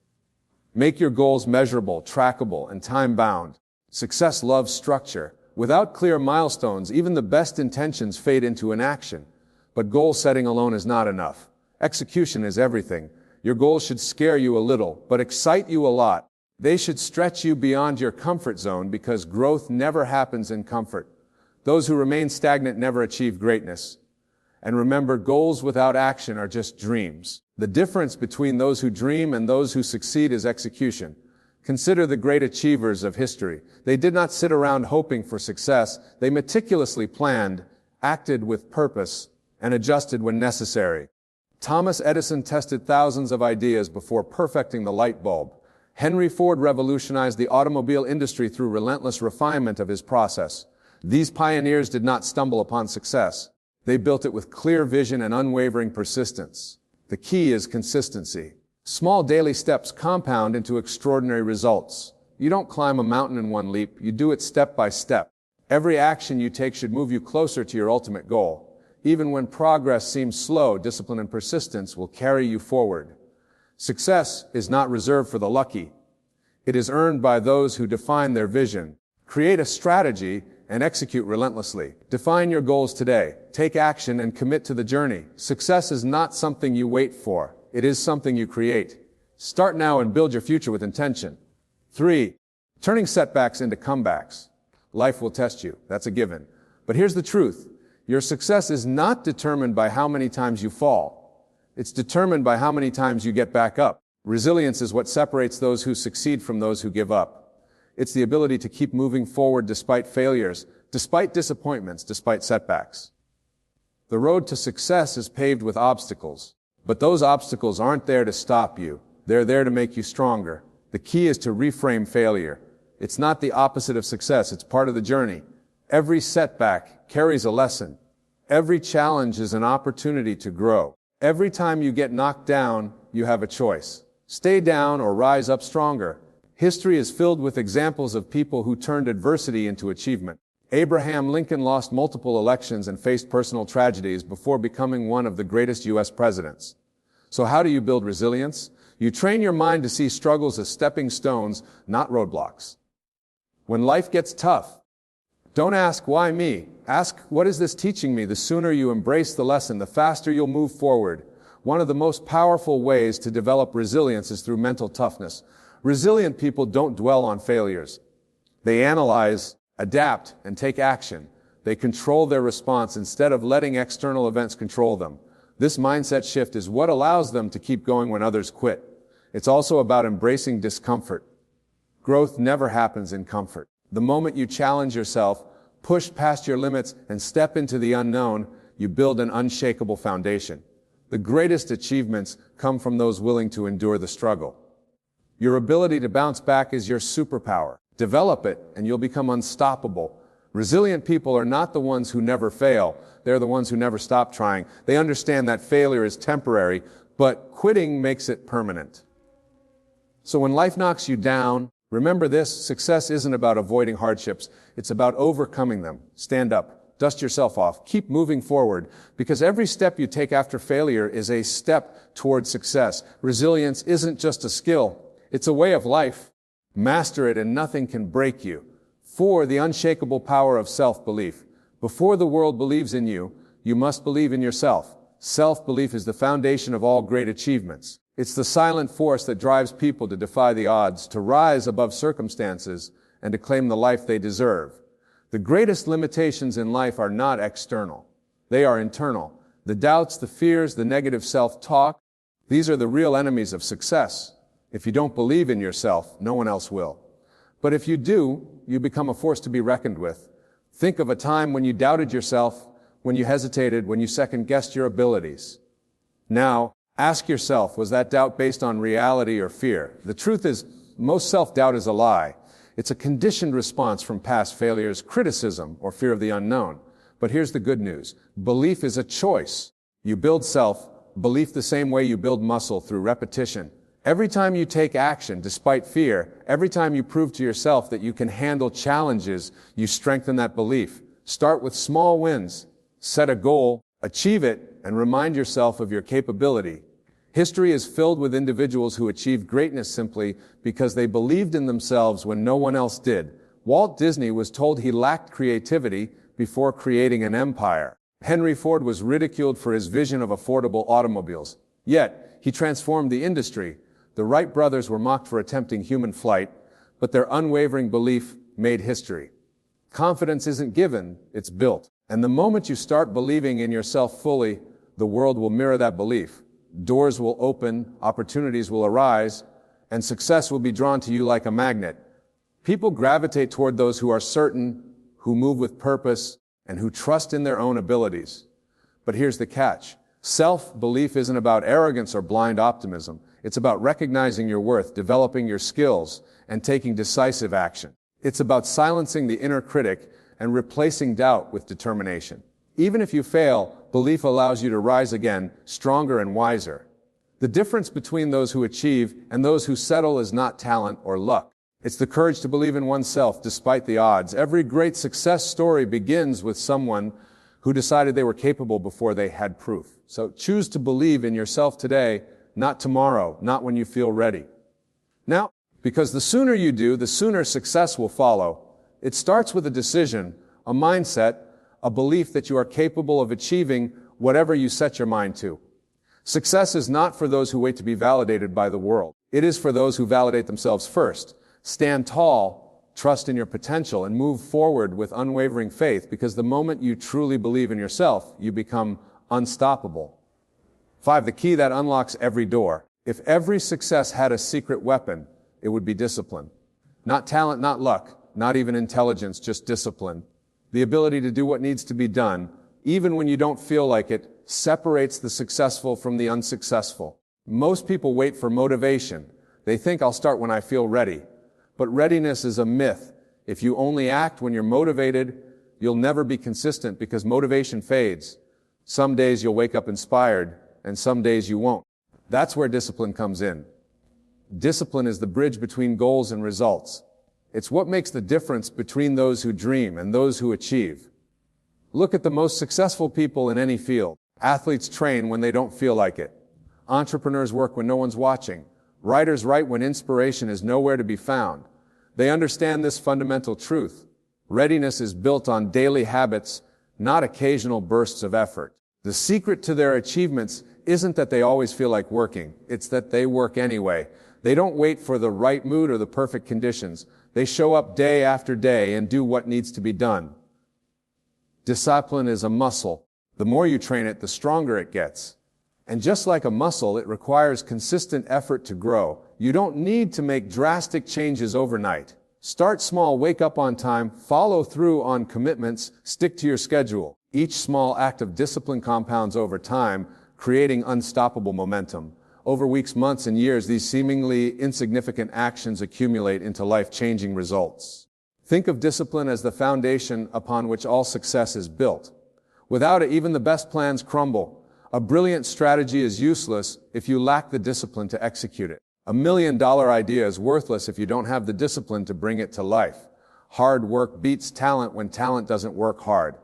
Make your goals measurable, trackable, and time-bound. Success loves structure. Without clear milestones, even the best intentions fade into inaction. But goal setting alone is not enough. Execution is everything. Your goals should scare you a little, but excite you a lot. They should stretch you beyond your comfort zone, because growth never happens in comfort. Those who remain stagnant never achieve greatness. And remember, goals without action are just dreams. The difference between those who dream and those who succeed is execution. Consider the great achievers of history. They did not sit around hoping for success. They meticulously planned, acted with purpose, and adjusted when necessary. Thomas Edison tested thousands of ideas before perfecting the light bulb. Henry Ford revolutionized the automobile industry through relentless refinement of his process. These pioneers did not stumble upon success. They built it with clear vision and unwavering persistence. The key is consistency. Small daily steps compound into extraordinary results. You don't climb a mountain in one leap, you do it step by step. Every action you take should move you closer to your ultimate goal. Even when progress seems slow, discipline and persistence will carry you forward. Success is not reserved for the lucky. It is earned by those who define their vision, create a strategy, and execute relentlessly. Define your goals today. Take action and commit to the journey. Success is not something you wait for. It is something you create. Start now and build your future with intention. 3. Turning setbacks into comebacks. Life will test you. That's a given. But here's the truth. Your success is not determined by how many times you fall. It's determined by how many times you get back up. Resilience is what separates those who succeed from those who give up. It's the ability to keep moving forward despite failures, despite disappointments, despite setbacks. The road to success is paved with obstacles, but those obstacles aren't there to stop you. They're there to make you stronger. The key is to reframe failure. It's not the opposite of success. It's part of the journey. Every setback carries a lesson. Every challenge is an opportunity to grow. Every time you get knocked down, you have a choice. Stay down or rise up stronger. History is filled with examples of people who turned adversity into achievement. Abraham Lincoln lost multiple elections and faced personal tragedies before becoming one of the greatest U.S. presidents. So how do you build resilience? You train your mind to see struggles as stepping stones, not roadblocks. When life gets tough, don't ask, "Why me?" Ask, "What is this teaching me?" The sooner you embrace the lesson, the faster you'll move forward. One of the most powerful ways to develop resilience is through mental toughness. Resilient people don't dwell on failures. They analyze, adapt, and take action. They control their response instead of letting external events control them. This mindset shift is what allows them to keep going when others quit. It's also about embracing discomfort. Growth never happens in comfort. The moment you challenge yourself, push past your limits, and step into the unknown, you build an unshakable foundation. The greatest achievements come from those willing to endure the struggle. Your ability to bounce back is your superpower. Develop it, and you'll become unstoppable. Resilient people are not the ones who never fail. They're the ones who never stop trying. They understand that failure is temporary, but quitting makes it permanent. So when life knocks you down, Remember this, success isn't about avoiding hardships, it's about overcoming them. Stand up, dust yourself off, keep moving forward, because every step you take after failure is a step toward success. Resilience isn't just a skill, it's a way of life. Master it and nothing can break you. 4. The unshakable power of self-belief. Before the world believes in you, you must believe in yourself. Self-belief is the foundation of all great achievements. It's the silent force that drives people to defy the odds, to rise above circumstances, and to claim the life they deserve. The greatest limitations in life are not external. They are internal. The doubts, the fears, the negative self-talk, these are the real enemies of success. If you don't believe in yourself, no one else will. But if you do, you become a force to be reckoned with. Think of a time when you doubted yourself, when you hesitated, when you second-guessed your abilities. Now, ask yourself, was that doubt based on reality or fear? The truth is, most self-doubt is a lie. It's a conditioned response from past failures, criticism, or fear of the unknown. But here's the good news. Belief is a choice. You build self-belief the same way you build muscle, through repetition. Every time you take action, despite fear, every time you prove to yourself that you can handle challenges, you strengthen that belief. Start with small wins. Set a goal, achieve it, and remind yourself of your capability. History is filled with individuals who achieved greatness simply because they believed in themselves when no one else did. Walt Disney was told he lacked creativity before creating an empire. Henry Ford was ridiculed for his vision of affordable automobiles. Yet, he transformed the industry. The Wright brothers were mocked for attempting human flight, but their unwavering belief made history. Confidence isn't given, it's built. And the moment you start believing in yourself fully, the world will mirror that belief. Doors will open, opportunities will arise, and success will be drawn to you like a magnet. People gravitate toward those who are certain, who move with purpose, and who trust in their own abilities. But here's the catch. Self-belief isn't about arrogance or blind optimism. It's about recognizing your worth, developing your skills, and taking decisive action. It's about silencing the inner critic and replacing doubt with determination. Even if you fail, belief allows you to rise again, stronger and wiser. The difference between those who achieve and those who settle is not talent or luck. It's the courage to believe in oneself despite the odds. Every great success story begins with someone who decided they were capable before they had proof. So choose to believe in yourself today, not tomorrow, not when you feel ready. Now, because the sooner you do, the sooner success will follow. It starts with a decision, a mindset, a belief that you are capable of achieving whatever you set your mind to. Success is not for those who wait to be validated by the world. It is for those who validate themselves first. Stand tall, trust in your potential, and move forward with unwavering faith, because the moment you truly believe in yourself, you become unstoppable. 5. The key that unlocks every door. If every success had a secret weapon, it would be discipline. Not talent, not luck, not even intelligence, just discipline. The ability to do what needs to be done, even when you don't feel like it, separates the successful from the unsuccessful. Most people wait for motivation. They think I'll start when I feel ready. But readiness is a myth. If you only act when you're motivated, you'll never be consistent, because motivation fades. Some days you'll wake up inspired, and some days you won't. That's where discipline comes in. Discipline is the bridge between goals and results. It's what makes the difference between those who dream and those who achieve. Look at the most successful people in any field. Athletes train when they don't feel like it. Entrepreneurs work when no one's watching. Writers write when inspiration is nowhere to be found. They understand this fundamental truth. Readiness is built on daily habits, not occasional bursts of effort. The secret to their achievements isn't that they always feel like working. It's that they work anyway. They don't wait for the right mood or the perfect conditions. They show up day after day and do what needs to be done. Discipline is a muscle. The more you train it, the stronger it gets. And just like a muscle, it requires consistent effort to grow. You don't need to make drastic changes overnight. Start small, wake up on time, follow through on commitments, stick to your schedule. Each small act of discipline compounds over time, creating unstoppable momentum. Over weeks, months, and years, these seemingly insignificant actions accumulate into life-changing results. Think of discipline as the foundation upon which all success is built. Without it, even the best plans crumble. A brilliant strategy is useless if you lack the discipline to execute it. $1 million idea is worthless if you don't have the discipline to bring it to life. Hard work beats talent when talent doesn't work hard.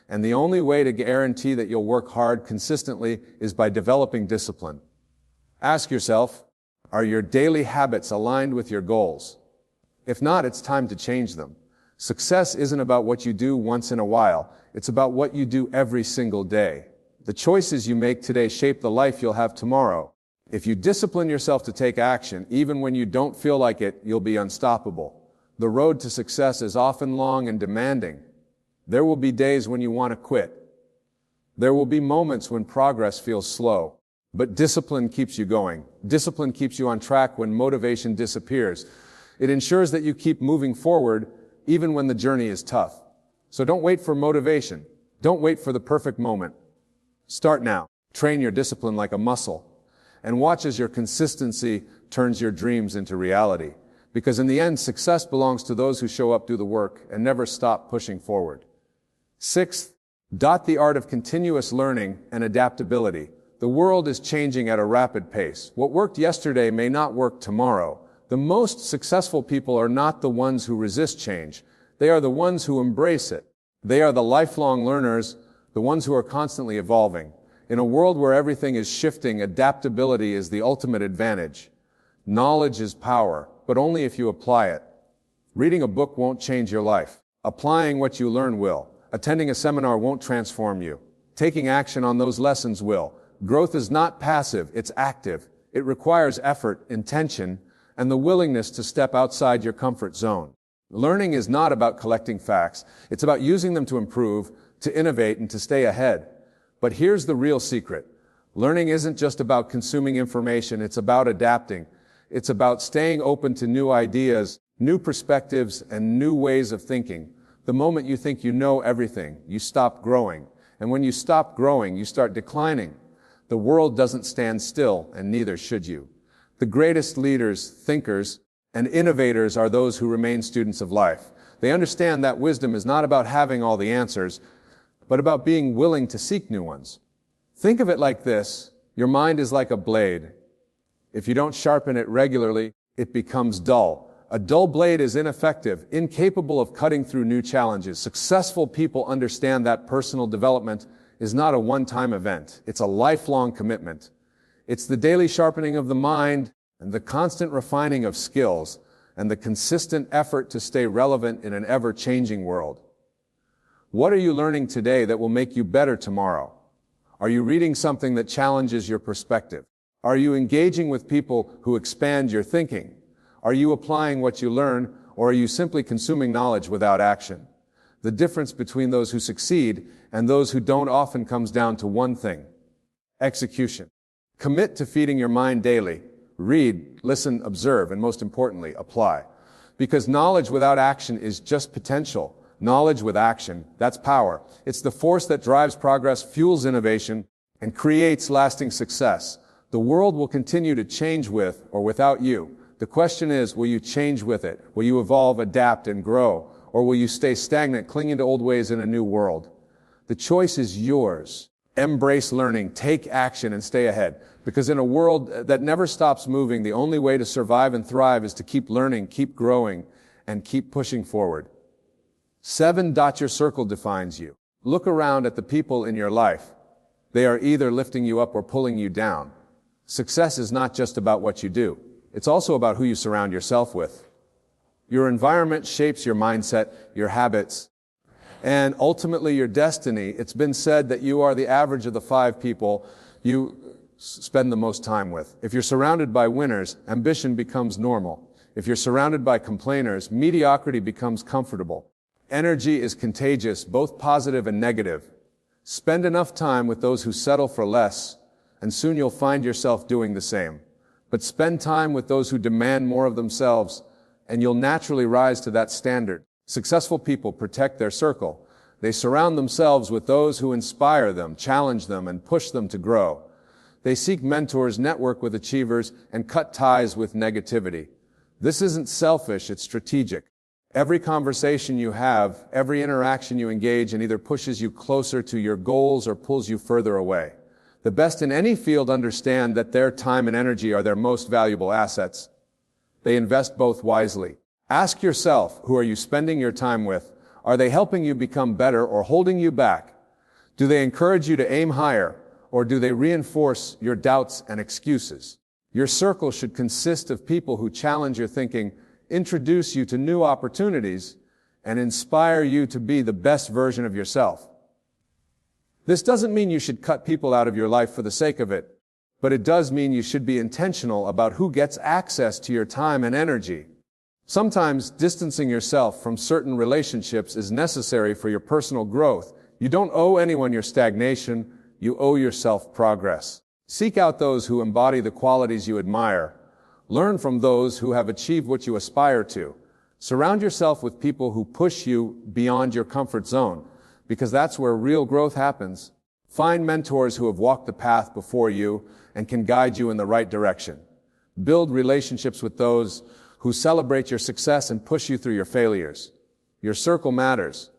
And the only way to guarantee that you'll work hard consistently is by developing discipline. Ask yourself, are your daily habits aligned with your goals? If not, it's time to change them. Success isn't about what you do once in a while. It's about what you do every single day. The choices you make today shape the life you'll have tomorrow. If you discipline yourself to take action, even when you don't feel like it, you'll be unstoppable. The road to success is often long and demanding. There will be days when you want to quit. There will be moments when progress feels slow. But discipline keeps you going. Discipline keeps you on track when motivation disappears. It ensures that you keep moving forward even when the journey is tough. So don't wait for motivation. Don't wait for the perfect moment. Start now. Train your discipline like a muscle. And watch as your consistency turns your dreams into reality. Because in the end, success belongs to those who show up, do the work, and never stop pushing forward. Sixth, the art of continuous learning and adaptability. The world is changing at a rapid pace. What worked yesterday may not work tomorrow. The most successful people are not the ones who resist change. They are the ones who embrace it. They are the lifelong learners, the ones who are constantly evolving. In a world where everything is shifting, adaptability is the ultimate advantage. Knowledge is power, but only if you apply it. Reading a book won't change your life. Applying what you learn will. Attending a seminar won't transform you. Taking action on those lessons will. Growth is not passive, it's active. It requires effort, intention, and the willingness to step outside your comfort zone. Learning is not about collecting facts. It's about using them to improve, to innovate, and to stay ahead. But here's the real secret. Learning isn't just about consuming information, it's about adapting. It's about staying open to new ideas, new perspectives, and new ways of thinking. The moment you think you know everything, you stop growing. And when you stop growing, you start declining. The world doesn't stand still, and neither should you. The greatest leaders, thinkers, and innovators are those who remain students of life. They understand that wisdom is not about having all the answers, but about being willing to seek new ones. Think of it like this. Your mind is like a blade. If you don't sharpen it regularly, it becomes dull. A dull blade is ineffective, incapable of cutting through new challenges. Successful people understand that personal development is not a one-time event. It's a lifelong commitment. It's the daily sharpening of the mind and the constant refining of skills and the consistent effort to stay relevant in an ever-changing world. What are you learning today that will make you better tomorrow? Are you reading something that challenges your perspective? Are you engaging with people who expand your thinking? Are you applying what you learn, or are you simply consuming knowledge without action? The difference between those who succeed and those who don't often comes down to one thing: execution. Commit to feeding your mind daily. Read, listen, observe, and most importantly, apply. Because knowledge without action is just potential. Knowledge with action, that's power. It's the force that drives progress, fuels innovation, and creates lasting success. The world will continue to change with or without you. The question is, will you change with it? Will you evolve, adapt, and grow? Or will you stay stagnant, clinging to old ways in a new world? The choice is yours. Embrace learning, take action, and stay ahead. Because in a world that never stops moving, the only way to survive and thrive is to keep learning, keep growing, and keep pushing forward. 7. Your circle defines you. Look around at the people in your life. They are either lifting you up or pulling you down. Success is not just about what you do. It's also about who you surround yourself with. Your environment shapes your mindset, your habits, and ultimately your destiny. It's been said that you are the average of the 5 people you spend the most time with. If you're surrounded by winners, ambition becomes normal. If you're surrounded by complainers, mediocrity becomes comfortable. Energy is contagious, both positive and negative. Spend enough time with those who settle for less, and soon you'll find yourself doing the same. But spend time with those who demand more of themselves, and you'll naturally rise to that standard. Successful people protect their circle. They surround themselves with those who inspire them, challenge them, and push them to grow. They seek mentors, network with achievers, and cut ties with negativity. This isn't selfish, it's strategic. Every conversation you have, every interaction you engage in either pushes you closer to your goals or pulls you further away. The best in any field understand that their time and energy are their most valuable assets. They invest both wisely. Ask yourself, who are you spending your time with? Are they helping you become better or holding you back? Do they encourage you to aim higher, or do they reinforce your doubts and excuses? Your circle should consist of people who challenge your thinking, introduce you to new opportunities, and inspire you to be the best version of yourself. This doesn't mean you should cut people out of your life for the sake of it, but it does mean you should be intentional about who gets access to your time and energy. Sometimes distancing yourself from certain relationships is necessary for your personal growth. You don't owe anyone your stagnation, you owe yourself progress. Seek out those who embody the qualities you admire. Learn from those who have achieved what you aspire to. Surround yourself with people who push you beyond your comfort zone, because that's where real growth happens. Find mentors who have walked the path before you and can guide you in the right direction. Build relationships with those who celebrate your success and push you through your failures. Your circle matters.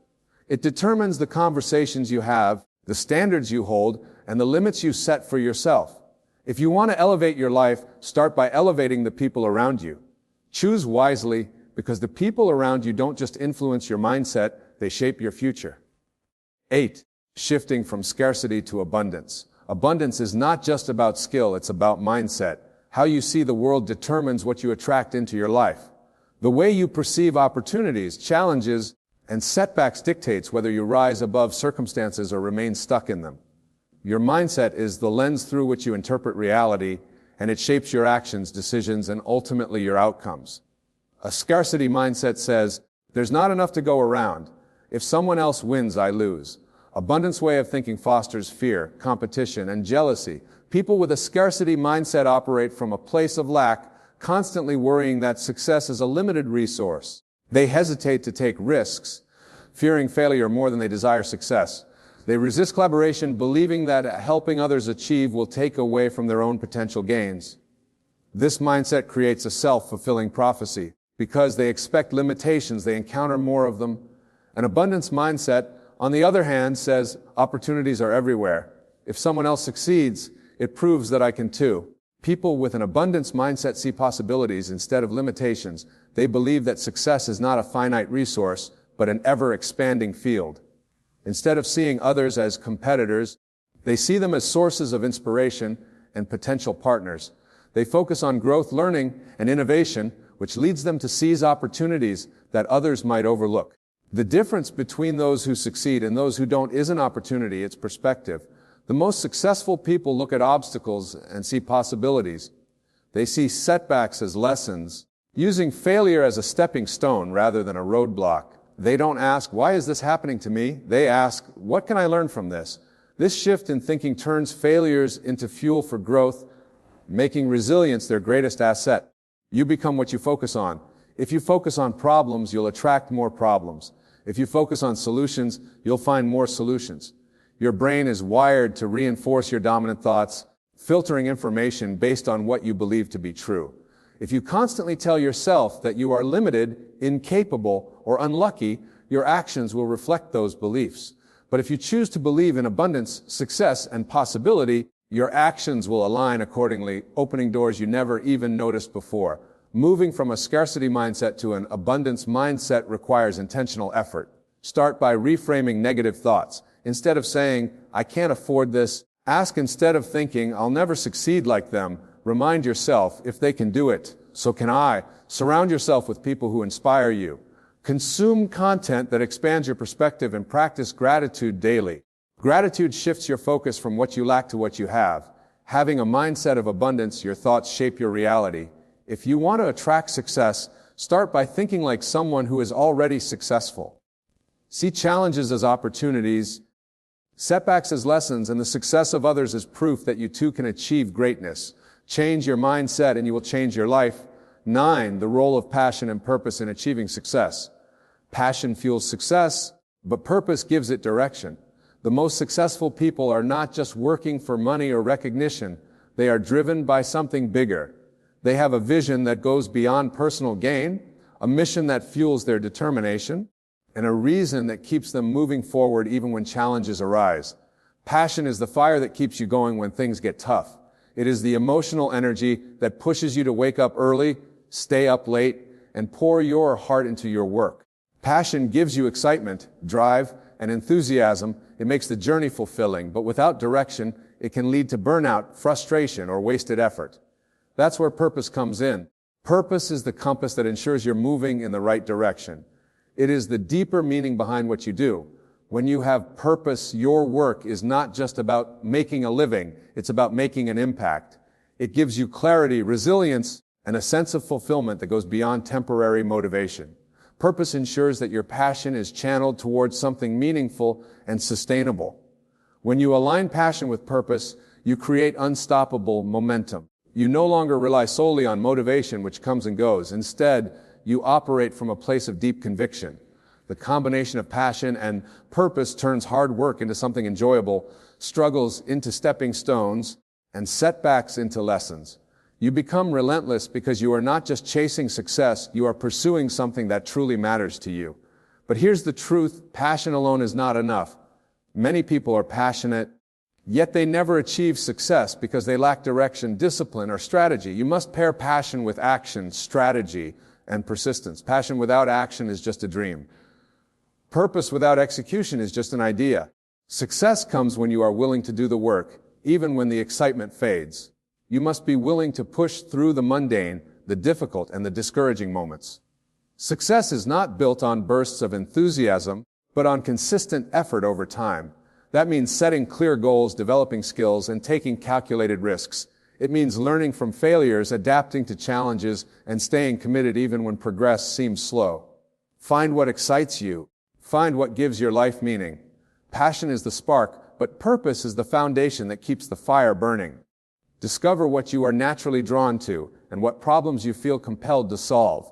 It determines the conversations you have, the standards you hold, and the limits you set for yourself. If you want to elevate your life, start by elevating the people around you. Choose wisely, because the people around you don't just influence your mindset, they shape your future. 8. Shifting from scarcity to abundance. Abundance is not just about skill, it's about mindset. How you see the world determines what you attract into your life. The way you perceive opportunities, challenges, and setbacks dictates whether you rise above circumstances or remain stuck in them. Your mindset is the lens through which you interpret reality, and it shapes your actions, decisions, and ultimately your outcomes. A scarcity mindset says, there's not enough to go around. If someone else wins, I lose. Abundance way of thinking fosters fear, competition, and jealousy. People with a scarcity mindset operate from a place of lack, constantly worrying that success is a limited resource. They hesitate to take risks, fearing failure more than they desire success. They resist collaboration, believing that helping others achieve will take away from their own potential gains. This mindset creates a self-fulfilling prophecy. Because they expect limitations, they encounter more of them. An abundance mindset, on the other hand, says opportunities are everywhere. If someone else succeeds, it proves that I can too. People with an abundance mindset see possibilities instead of limitations. They believe that success is not a finite resource, but an ever-expanding field. Instead of seeing others as competitors, they see them as sources of inspiration and potential partners. They focus on growth, learning, and innovation, which leads them to seize opportunities that others might overlook. The difference between those who succeed and those who don't isn't opportunity, it's perspective. The most successful people look at obstacles and see possibilities. They see setbacks as lessons, using failure as a stepping stone rather than a roadblock. They don't ask, why is this happening to me? They ask, what can I learn from this? This shift in thinking turns failures into fuel for growth, making resilience their greatest asset. You become what you focus on. If you focus on problems, you'll attract more problems. If you focus on solutions, you'll find more solutions. Your brain is wired to reinforce your dominant thoughts, filtering information based on what you believe to be true. If you constantly tell yourself that you are limited, incapable, or unlucky, your actions will reflect those beliefs. But if you choose to believe in abundance, success, and possibility, your actions will align accordingly, opening doors you never even noticed before. Moving from a scarcity mindset to an abundance mindset requires intentional effort. Start by reframing negative thoughts. Instead of saying, I can't afford this, ask instead of thinking, I'll never succeed like them. Remind yourself, if they can do it, so can I. Surround yourself with people who inspire you. Consume content that expands your perspective and practice gratitude daily. Gratitude shifts your focus from what you lack to what you have. Having a mindset of abundance, your thoughts shape your reality. If you want to attract success, start by thinking like someone who is already successful. See challenges as opportunities, setbacks as lessons, and the success of others as proof that you too can achieve greatness. Change your mindset and you will change your life. 9. The role of passion and purpose in achieving success. Passion fuels success, but purpose gives it direction. The most successful people are not just working for money or recognition. They are driven by something bigger. They have a vision that goes beyond personal gain, a mission that fuels their determination, and a reason that keeps them moving forward even when challenges arise. Passion is the fire that keeps you going when things get tough. It is the emotional energy that pushes you to wake up early, stay up late, and pour your heart into your work. Passion gives you excitement, drive, and enthusiasm. It makes the journey fulfilling, but without direction, it can lead to burnout, frustration, or wasted effort. That's where purpose comes in. Purpose is the compass that ensures you're moving in the right direction. It is the deeper meaning behind what you do. When you have purpose, your work is not just about making a living, it's about making an impact. It gives you clarity, resilience, and a sense of fulfillment that goes beyond temporary motivation. Purpose ensures that your passion is channeled towards something meaningful and sustainable. When you align passion with purpose, you create unstoppable momentum. You no longer rely solely on motivation, which comes and goes. Instead, you operate from a place of deep conviction. The combination of passion and purpose turns hard work into something enjoyable, struggles into stepping stones, and setbacks into lessons. You become relentless because you are not just chasing success, you are pursuing something that truly matters to you. But here's the truth, passion alone is not enough. Many people are passionate, yet they never achieve success because they lack direction, discipline, or strategy. You must pair passion with action, strategy, and persistence. Passion without action is just a dream. Purpose without execution is just an idea. Success comes when you are willing to do the work, even when the excitement fades. You must be willing to push through the mundane, the difficult, and the discouraging moments. Success is not built on bursts of enthusiasm, but on consistent effort over time. That means setting clear goals, developing skills, and taking calculated risks. It means learning from failures, adapting to challenges, and staying committed even when progress seems slow. Find what excites you. Find what gives your life meaning. Passion is the spark, but purpose is the foundation that keeps the fire burning. Discover what you are naturally drawn to and what problems you feel compelled to solve.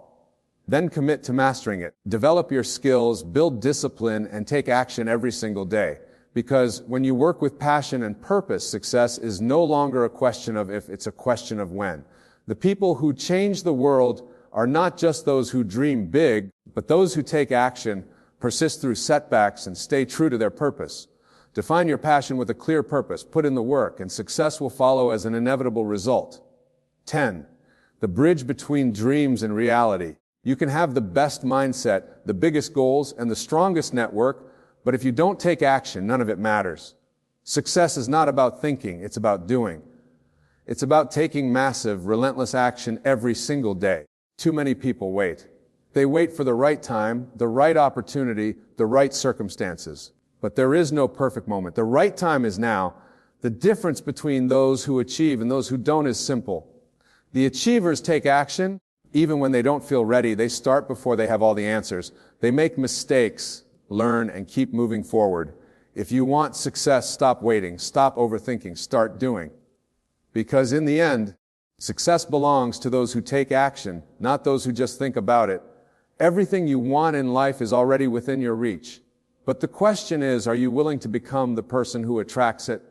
Then commit to mastering it. Develop your skills, build discipline, and take action every single day. Because when you work with passion and purpose, success is no longer a question of if, it's a question of when. The people who change the world are not just those who dream big, but those who take action, persist through setbacks, and stay true to their purpose. Define your passion with a clear purpose, put in the work, and success will follow as an inevitable result. 10. The bridge between dreams and reality. You can have the best mindset, the biggest goals, and the strongest network, but if you don't take action, none of it matters. Success is not about thinking, it's about doing. It's about taking massive, relentless action every single day. Too many people wait. They wait for the right time, the right opportunity, the right circumstances. But there is no perfect moment. The right time is now. The difference between those who achieve and those who don't is simple. The achievers take action even when they don't feel ready. They start before they have all the answers. They make mistakes, learn, and keep moving forward. If you want success, stop waiting, stop overthinking, start doing. Because in the end, success belongs to those who take action, not those who just think about it. Everything you want in life is already within your reach. But the question is, are you willing to become the person who attracts it?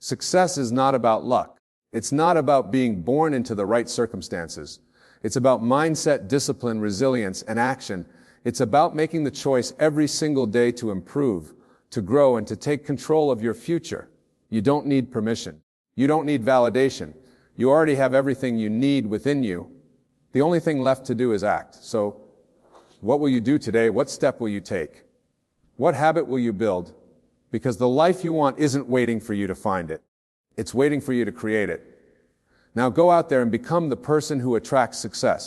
Success is not about luck. It's not about being born into the right circumstances. It's about mindset, discipline, resilience, and action. It's about making the choice every single day to improve, to grow, and to take control of your future. You don't need permission. You don't need validation. You already have everything you need within you. The only thing left to do is act. So, what will you do today? What step will you take? What habit will you build? Because the life you want isn't waiting for you to find it. It's waiting for you to create it. Now go out there and become the person who attracts success.